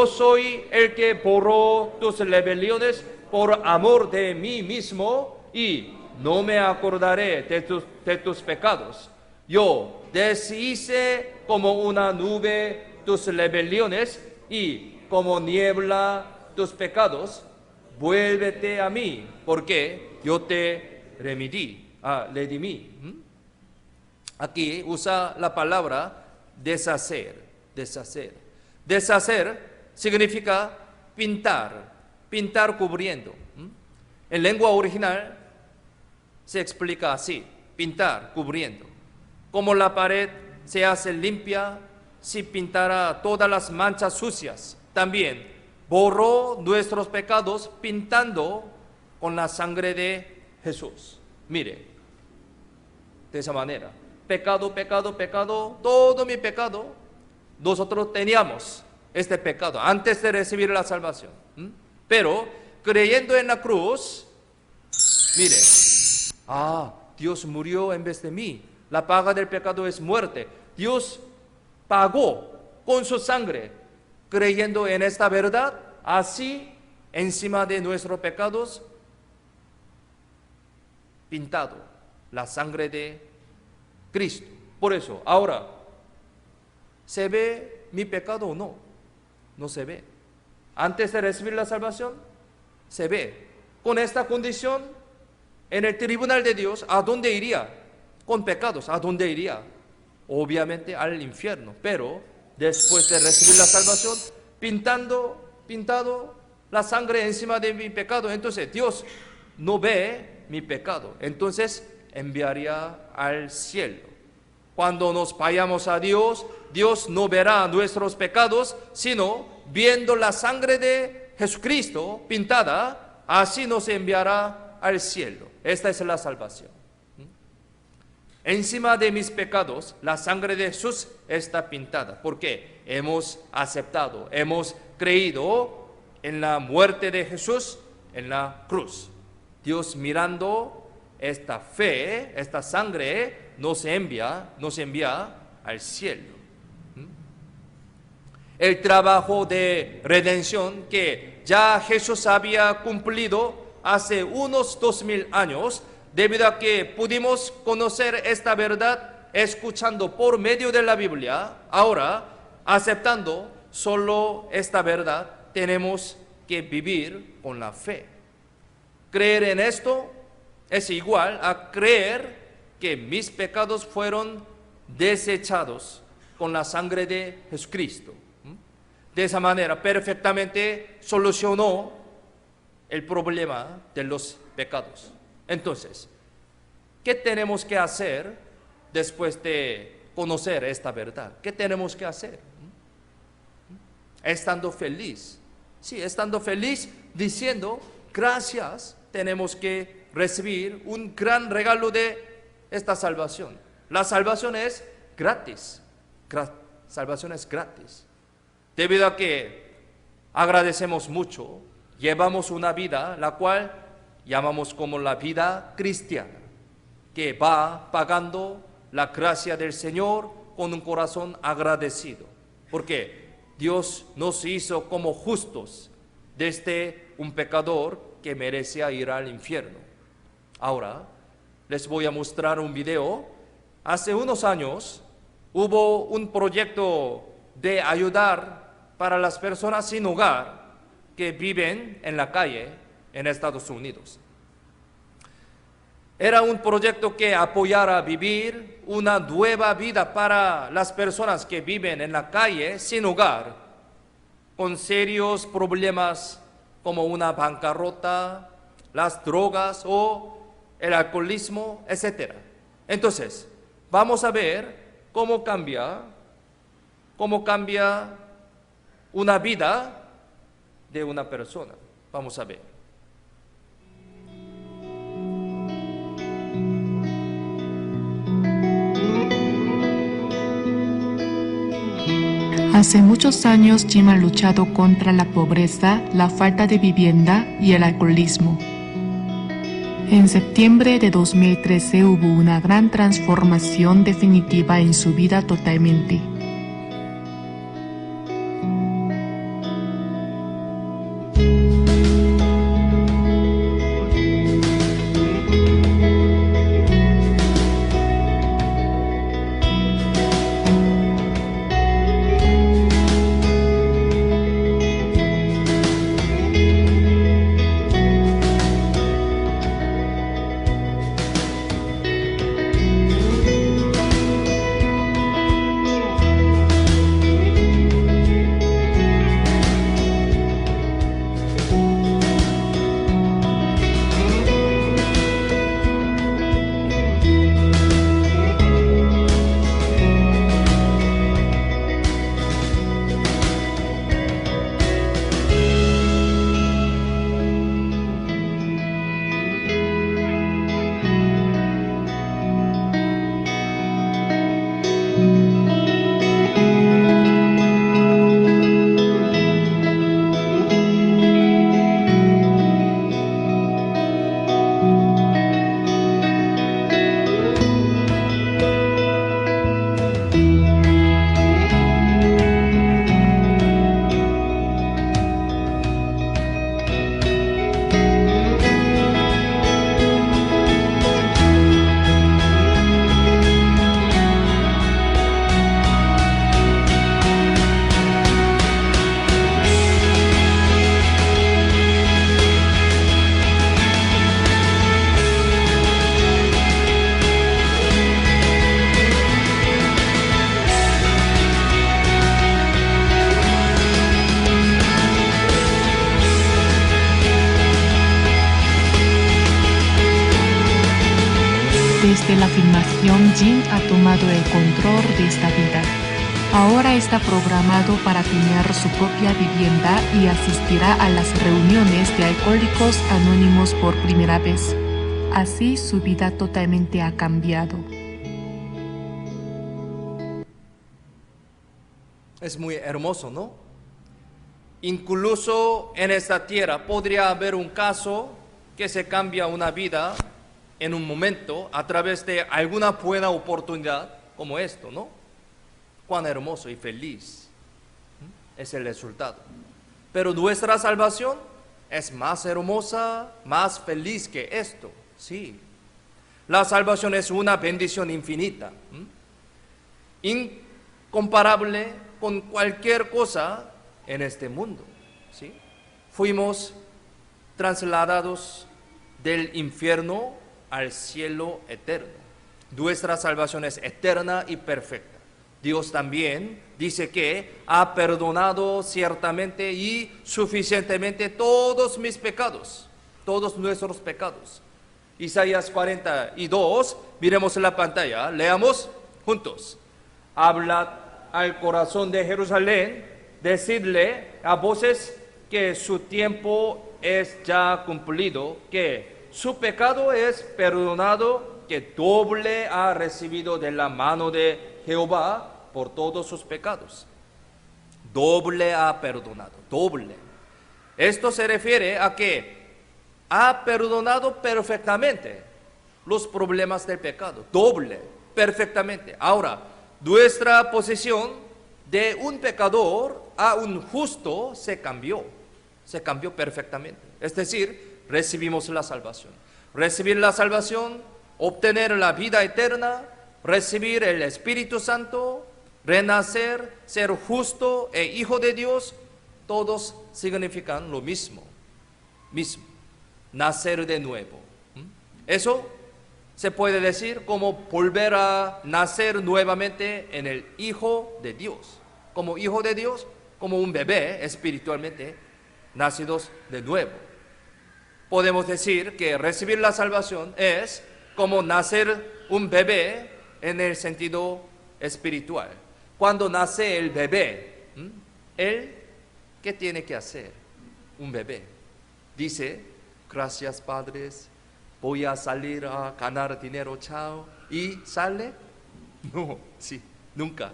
soy el que borró tus rebeliones por amor de mí mismo, y no me acordaré de tus pecados. Yo deshice como una nube tus rebeliones, y como niebla tus pecados. Vuélvete a mí, porque yo te redimí. Aquí usa la palabra deshacer. Deshacer significa pintar cubriendo. En lengua original se explica así: pintar cubriendo. Como la pared se hace limpia si pintara todas las manchas sucias, también borró nuestros pecados pintando con la sangre de Jesús. Mire, de esa manera, pecado, todo mi pecado, nosotros teníamos este pecado antes de recibir la salvación. Pero creyendo en la cruz, mire, Dios murió en vez de mí. La paga del pecado es muerte. Dios pagó con su sangre. Creyendo en esta verdad, así encima de nuestros pecados, pintado la sangre de Cristo. Por eso, ahora, ¿se ve mi pecado o no? No se ve. Antes de recibir la salvación, se ve. Con esta condición, en el tribunal de Dios, ¿a dónde iría? Con pecados, ¿a dónde iría? Obviamente al infierno. Pero después de recibir la salvación, pintado la sangre encima de mi pecado, entonces Dios no ve mi pecado, entonces enviaría al cielo. Cuando nos vayamos a Dios, Dios no verá nuestros pecados, sino viendo la sangre de Jesucristo pintada, así nos enviará al cielo. Esta es la salvación. Encima de mis pecados, la sangre de Jesús está pintada, porque hemos aceptado, hemos creído en la muerte de Jesús en la cruz. Dios, mirando esta fe, esta sangre, nos envía al cielo. El trabajo de redención que ya Jesús había cumplido hace unos 2000 años, debido a que pudimos conocer esta verdad escuchando por medio de la Biblia. Ahora, aceptando solo esta verdad, tenemos que vivir con la fe. Creer en esto es igual a creer que mis pecados fueron desechados con la sangre de Jesucristo. De esa manera, perfectamente solucionó el problema de los pecados. Entonces, ¿qué tenemos que hacer después de conocer esta verdad? ¿Qué tenemos que hacer? Estando feliz. Sí, estando feliz, diciendo gracias, tenemos que recibir un gran regalo de esta salvación. La salvación es gratis. Salvación es gratis. Debido a que agradecemos mucho, llevamos una vida la cual llamamos como la vida cristiana, que va pagando la gracia del Señor con un corazón agradecido, porque Dios nos hizo como justos desde un pecador que merecía ir al infierno. Ahora, les voy a mostrar un video. Hace unos años hubo un proyecto de ayudar para las personas sin hogar que viven en la calle en Estados Unidos. Era un proyecto que apoyara a vivir una nueva vida para las personas que viven en la calle sin hogar, con serios problemas como una bancarrota, las drogas o el alcoholismo, etc. Entonces, vamos a ver cómo cambia una vida de una persona. Vamos a ver. Hace muchos años Jim ha luchado contra la pobreza, la falta de vivienda y el alcoholismo. En septiembre de 2013 hubo una gran transformación definitiva en su vida totalmente. Desde la filmación, Jim ha tomado el control de esta vida. Ahora está programado para tener su propia vivienda y asistirá a las reuniones de Alcohólicos Anónimos por primera vez. Así su vida totalmente ha cambiado. Es muy hermoso, ¿no? Incluso en esta tierra podría haber un caso que se cambia una vida en un momento a través de alguna buena oportunidad como esto, ¿no? Cuán hermoso y feliz es el resultado. Pero nuestra salvación es más hermosa, más feliz que esto, sí. La salvación es una bendición infinita, incomparable con cualquier cosa en este mundo, ¿sí? Fuimos trasladados del infierno al cielo eterno. Nuestra salvación es eterna y perfecta. Dios también dice que ha perdonado ciertamente y suficientemente todos mis pecados, todos nuestros pecados. Isaías 42, miremos en la pantalla, leamos juntos. Hablad al corazón de Jerusalén, decidle a voces que su tiempo es ya cumplido, que su pecado es perdonado, que doble ha recibido de la mano de Jehová por todos sus pecados. Doble ha perdonado, doble. Esto se refiere a que ha perdonado perfectamente los problemas del pecado, doble, perfectamente. Ahora, nuestra posición de un pecador a un justo se cambió perfectamente. Es decir, recibimos la salvación. recibir la salvación, obtener la vida eterna, recibir el Espíritu Santo, renacer, ser justo e hijo de Dios, todos significan lo mismo, nacer de nuevo. Eso se puede decir como volver a nacer nuevamente en el Hijo de Dios. Como hijo de Dios, como un bebé espiritualmente, nacidos de nuevo. Podemos decir que recibir la salvación es como nacer un bebé en el sentido espiritual. Cuando nace el bebé, él, ¿qué tiene que hacer? Un bebé dice, gracias padres, voy a salir a ganar dinero, chao. ¿Y sale? No, sí, nunca.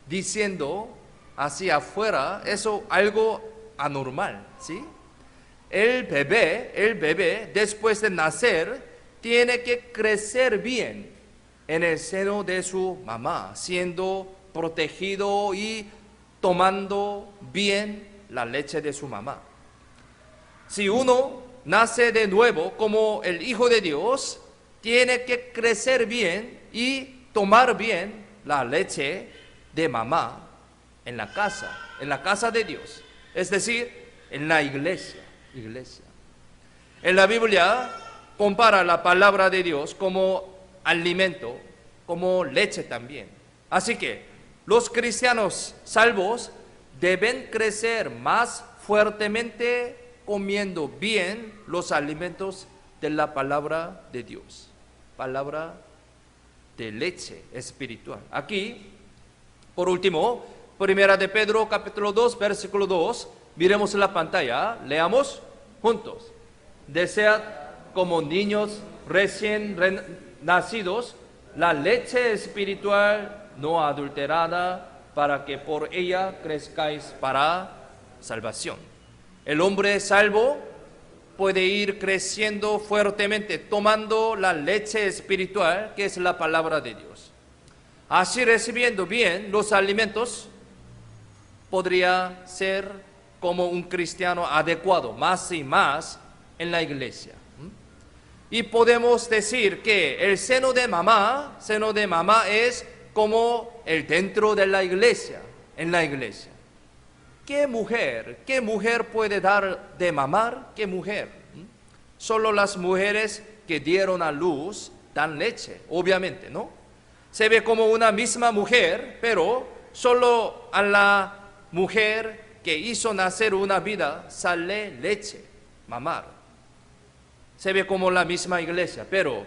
Diciendo hacia afuera, eso algo anormal, ¿sí? El bebé, después de nacer, tiene que crecer bien en el seno de su mamá, siendo protegido y tomando bien la leche de su mamá. Si uno nace de nuevo como el Hijo de Dios, tiene que crecer bien y tomar bien la leche de mamá en la casa de Dios, es decir, en la iglesia. En la Biblia compara la palabra de Dios como alimento, como leche también. Así que los cristianos salvos deben crecer más fuertemente comiendo bien los alimentos de la palabra de Dios, palabra de leche espiritual. Aquí, por último, Primera de Pedro, capítulo 2, versículo 2, miremos la pantalla, leamos juntos. Desead como niños recién nacidos la leche espiritual no adulterada, para que por ella crezcáis para salvación. El hombre salvo puede ir creciendo fuertemente, tomando la leche espiritual, que es la palabra de Dios. Así, recibiendo bien los alimentos, podría ser como un cristiano adecuado, más y más en la iglesia. Y podemos decir que el seno de mamá es como el dentro de la iglesia, en la iglesia. ¿Qué mujer puede dar de mamar? ¿Qué mujer? Solo las mujeres que dieron a luz dan leche, obviamente, ¿no? Se ve como una misma mujer, pero solo a la mujer que hizo nacer una vida sale leche, mamar. Se ve como la misma iglesia, pero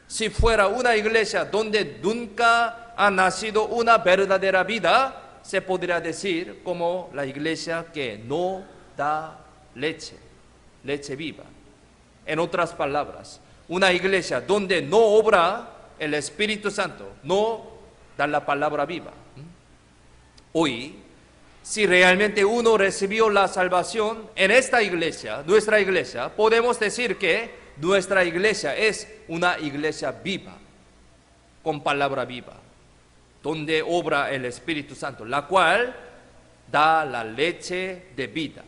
si fuera una iglesia donde nunca ha nacido una verdadera vida, se podría decir como la iglesia que no da leche viva. En otras palabras, una iglesia donde no obra el Espíritu Santo, no da la palabra viva. Hoy, si realmente uno recibió la salvación en esta iglesia, nuestra iglesia, podemos decir que nuestra iglesia es una iglesia viva, con palabra viva, donde obra el Espíritu Santo, la cual da la leche de vida.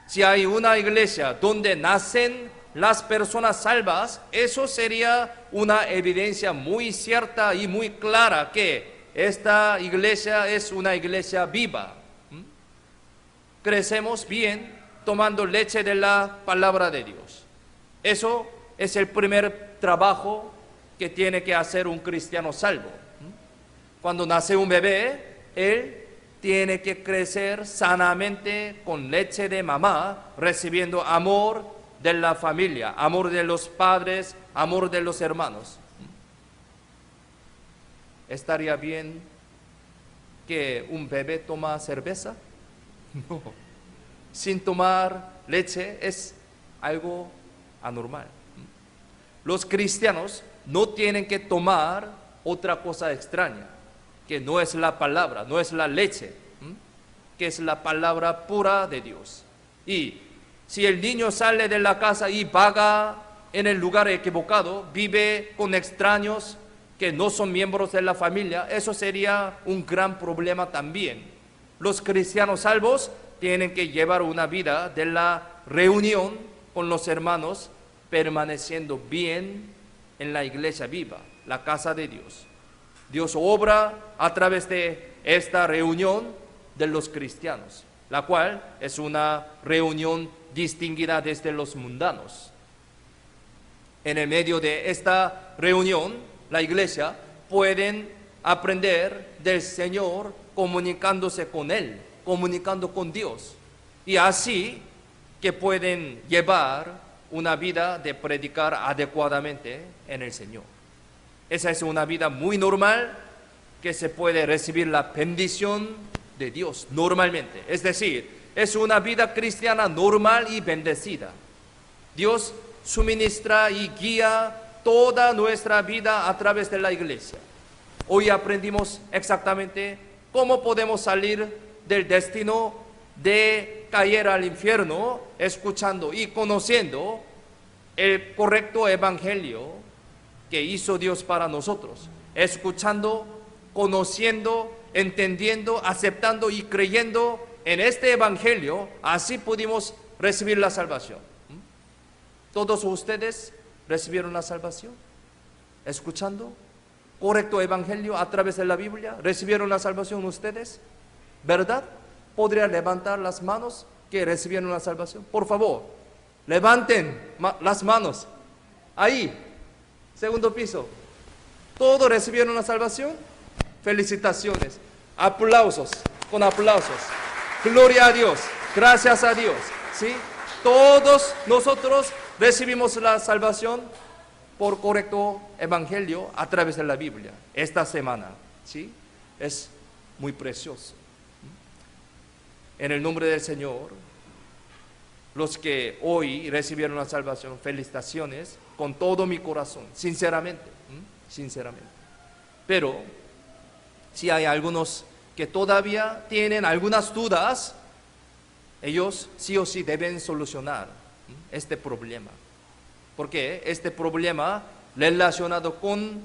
Si hay una iglesia donde nacen las personas salvas, eso sería una evidencia muy cierta y muy clara que esta iglesia es una iglesia viva. Crecemos bien tomando leche de la palabra de Dios. Eso es el primer trabajo que tiene que hacer un cristiano salvo. Cuando nace un bebé, él tiene que crecer sanamente con leche de mamá, recibiendo amor de la familia, amor de los padres, amor de los hermanos. ¿Estaría bien que un bebé toma cerveza? No. Sin tomar leche es algo anormal. Los cristianos no tienen que tomar otra cosa extraña, que no es la palabra, no es la leche, que es la palabra pura de Dios. Y si el niño sale de la casa y vaga en el lugar equivocado, vive con extraños que no son miembros de la familia, eso sería un gran problema también. Los cristianos salvos tienen que llevar una vida de la reunión con los hermanos permaneciendo bien en la iglesia viva, la casa de Dios. Dios obra a través de esta reunión de los cristianos, la cual es una reunión distinguida desde los mundanos. En el medio de esta reunión, la iglesia pueden aprender del Señor comunicándose con Él, comunicando con Dios, y así que pueden llevar una vida de predicar adecuadamente en el Señor. Esa es una vida muy normal que se puede recibir la bendición de Dios normalmente. Es decir, es una vida cristiana normal y bendecida. Dios suministra y guía toda nuestra vida a través de la iglesia. Hoy aprendimos exactamente cómo podemos salir del destino de caer al infierno, escuchando y conociendo el correcto evangelio que hizo Dios para nosotros, escuchando, conociendo, entendiendo, aceptando y creyendo en este evangelio. Así pudimos recibir la salvación. ¿Todos ustedes recibieron la salvación? ¿Escuchando correcto evangelio a través de la Biblia? ¿Recibieron la salvación ustedes? ¿Verdad? ¿Podría levantar las manos que recibieron la salvación? Por favor, levanten las manos. Ahí, segundo piso. ¿Todos recibieron la salvación? Felicitaciones. Aplausos, con aplausos. Gloria a Dios, gracias a Dios. ¿Sí? Todos nosotros recibimos la salvación por correcto evangelio a través de la Biblia esta semana. ¿Sí? Es muy precioso. En el nombre del Señor, los que hoy recibieron la salvación, felicitaciones con todo mi corazón, sinceramente, sinceramente. Pero si hay algunos que todavía tienen algunas dudas, ellos sí o sí deben solucionar este problema. Porque este problema relacionado con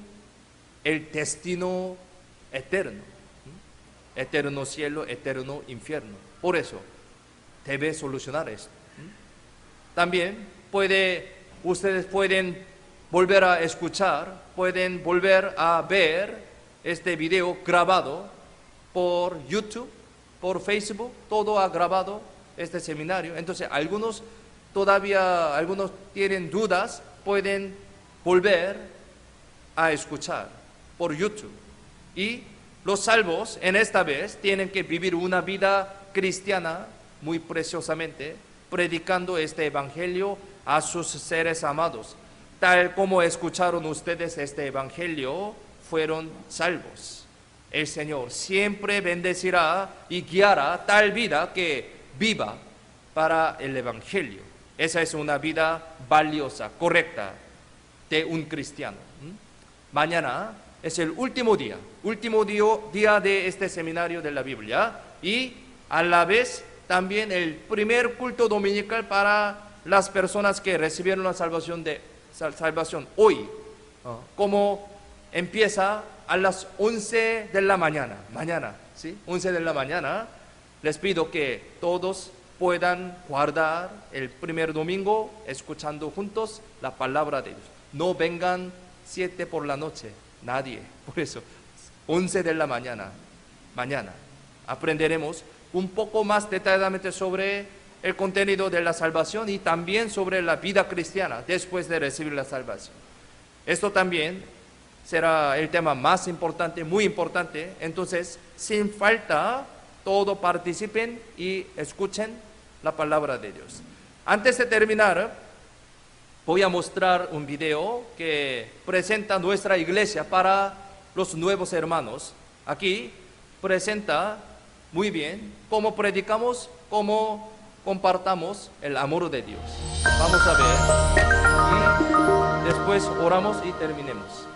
el destino eterno, eterno cielo, eterno infierno. Por eso debe solucionar esto. También ustedes pueden volver a escuchar, pueden volver a ver este video grabado por YouTube, por Facebook, todo ha grabado este seminario. Entonces algunos tienen dudas, pueden volver a escuchar por YouTube. Y los salvos en esta vez tienen que vivir una vida cristiana muy preciosamente, predicando este evangelio a sus seres amados. Tal como escucharon ustedes este evangelio, fueron salvos. El Señor siempre bendecirá y guiará tal vida que viva para el evangelio. Esa es una vida valiosa, correcta de un cristiano. Mañana es el último día de este seminario de la Biblia, y a la vez también el primer culto dominical para las personas que recibieron la salvación hoy, como empieza a las 11 de la mañana, ¿sí? 11 de la mañana. Les pido que todos puedan guardar el primer domingo escuchando juntos la palabra de Dios. No vengan 7 por la noche, nadie. Por eso, 11 de la mañana, mañana, aprenderemos un poco más detalladamente sobre el contenido de la salvación y también sobre la vida cristiana después de recibir la salvación. Esto también será el tema más importante, muy importante. Entonces, sin falta, todos participen y escuchen la palabra de Dios. Antes de terminar, voy a mostrar un video que presenta nuestra iglesia para los nuevos hermanos. Aquí presenta muy bien cómo predicamos, cómo compartamos el amor de Dios. Vamos a ver y después oramos y terminemos.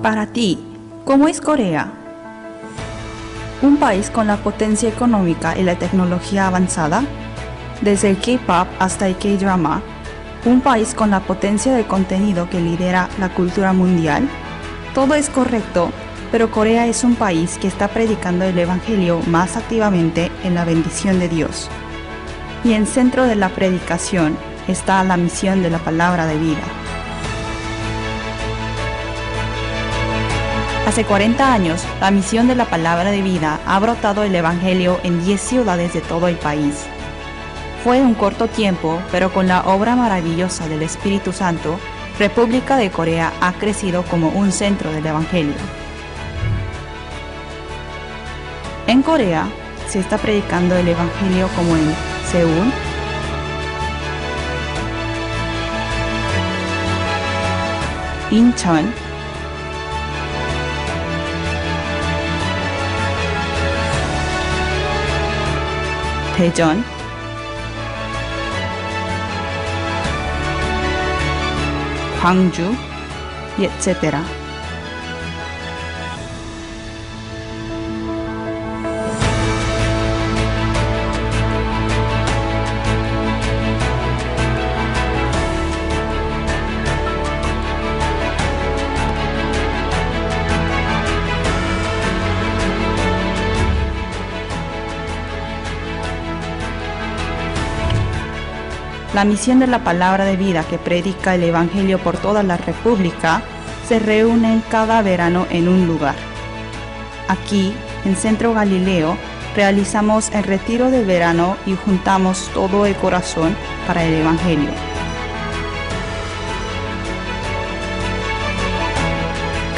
Para ti, ¿cómo es Corea? ¿Un país con la potencia económica y la tecnología avanzada? Desde el K-pop hasta el K-drama, ¿un país con la potencia de contenido que lidera la cultura mundial? Todo es correcto, pero Corea es un país que está predicando el Evangelio más activamente en la bendición de Dios. Y en centro de la predicación está la misión de la palabra de vida. Hace 40 años, la misión de la palabra de vida ha brotado el Evangelio en 10 ciudades de todo el país. Fue un corto tiempo, pero con la obra maravillosa del Espíritu Santo, República de Corea ha crecido como un centro del Evangelio. En Corea se está predicando el Evangelio como en Seúl, Incheon, Daejeon, Gwangju, y etc. La misión de la palabra de vida que predica el Evangelio por toda la República se reúnen cada verano en un lugar. Aquí, en Centro Galileo, realizamos el retiro de verano y juntamos todo el corazón para el Evangelio.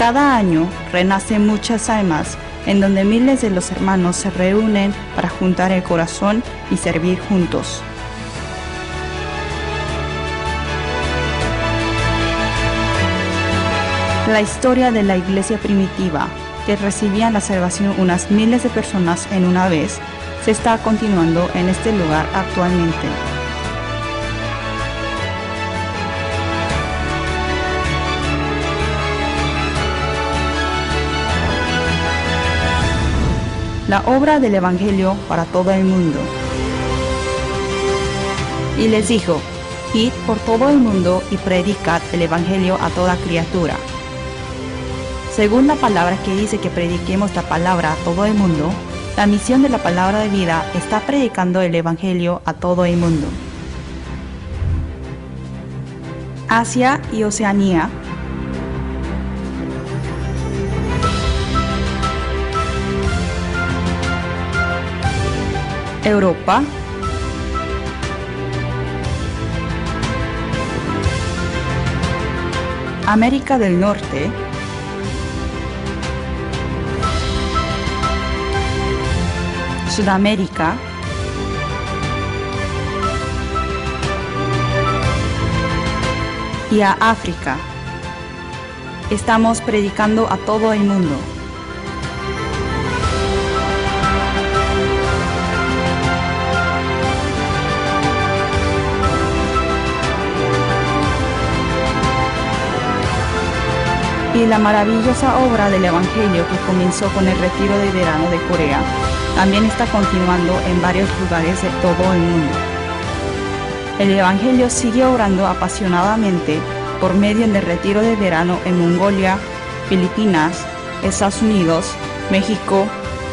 Cada año renacen muchas almas en donde miles de los hermanos se reúnen para juntar el corazón y servir juntos. La historia de la iglesia primitiva, que recibían la salvación unas miles de personas en una vez, se está continuando en este lugar actualmente. La obra del Evangelio para todo el mundo. Y les dijo: id por todo el mundo y predicad el Evangelio a toda criatura. Según la palabra que dice que prediquemos la palabra a todo el mundo, la misión de la palabra de vida está predicando el Evangelio a todo el mundo. Asia y Oceanía, Europa, América del Norte, Sudamérica, y a África. Estamos predicando a todo el mundo. Y la maravillosa obra del Evangelio que comenzó con el retiro de verano de Corea también está continuando en varios lugares de todo el mundo. El Evangelio sigue obrando apasionadamente por medio del retiro de verano en Mongolia, Filipinas, Estados Unidos, México,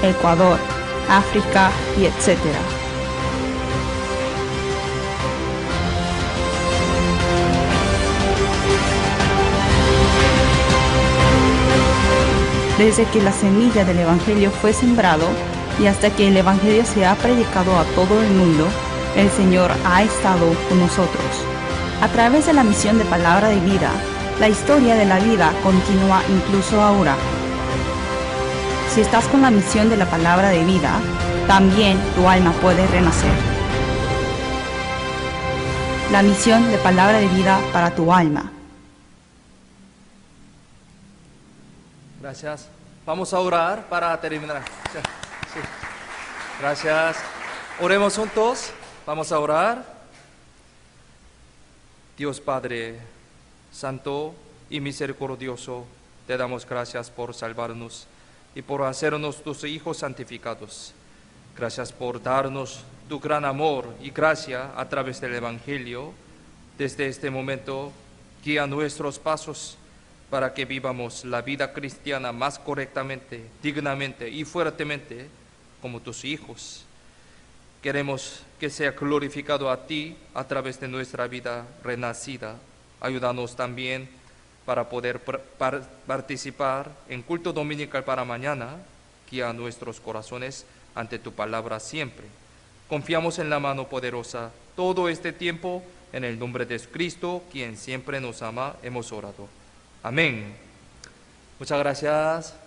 Ecuador, África y etc. Desde que la semilla del Evangelio fue sembrado y hasta que el Evangelio se ha predicado a todo el mundo, el Señor ha estado con nosotros. A través de la misión de palabra de vida, la historia de la vida continúa incluso ahora. Si estás con la misión de la palabra de vida, también tu alma puede renacer. La misión de palabra de vida para tu alma. Gracias. Vamos a orar para terminar. Sí. Gracias. Oremos juntos. Vamos a orar. Dios Padre Santo y misericordioso, te damos gracias por salvarnos y por hacernos tus hijos santificados. Gracias por darnos tu gran amor y gracia a través del Evangelio. Desde este momento, guía nuestros pasos para que vivamos la vida cristiana más correctamente, dignamente y fuertemente como tus hijos. Queremos que sea glorificado a ti a través de nuestra vida renacida. Ayúdanos también para poder participar en culto dominical para mañana. Guía nuestros corazones ante tu palabra siempre. Confiamos en la mano poderosa todo este tiempo. En el nombre de Cristo, quien siempre nos ama, hemos orado. Amén. Muchas gracias.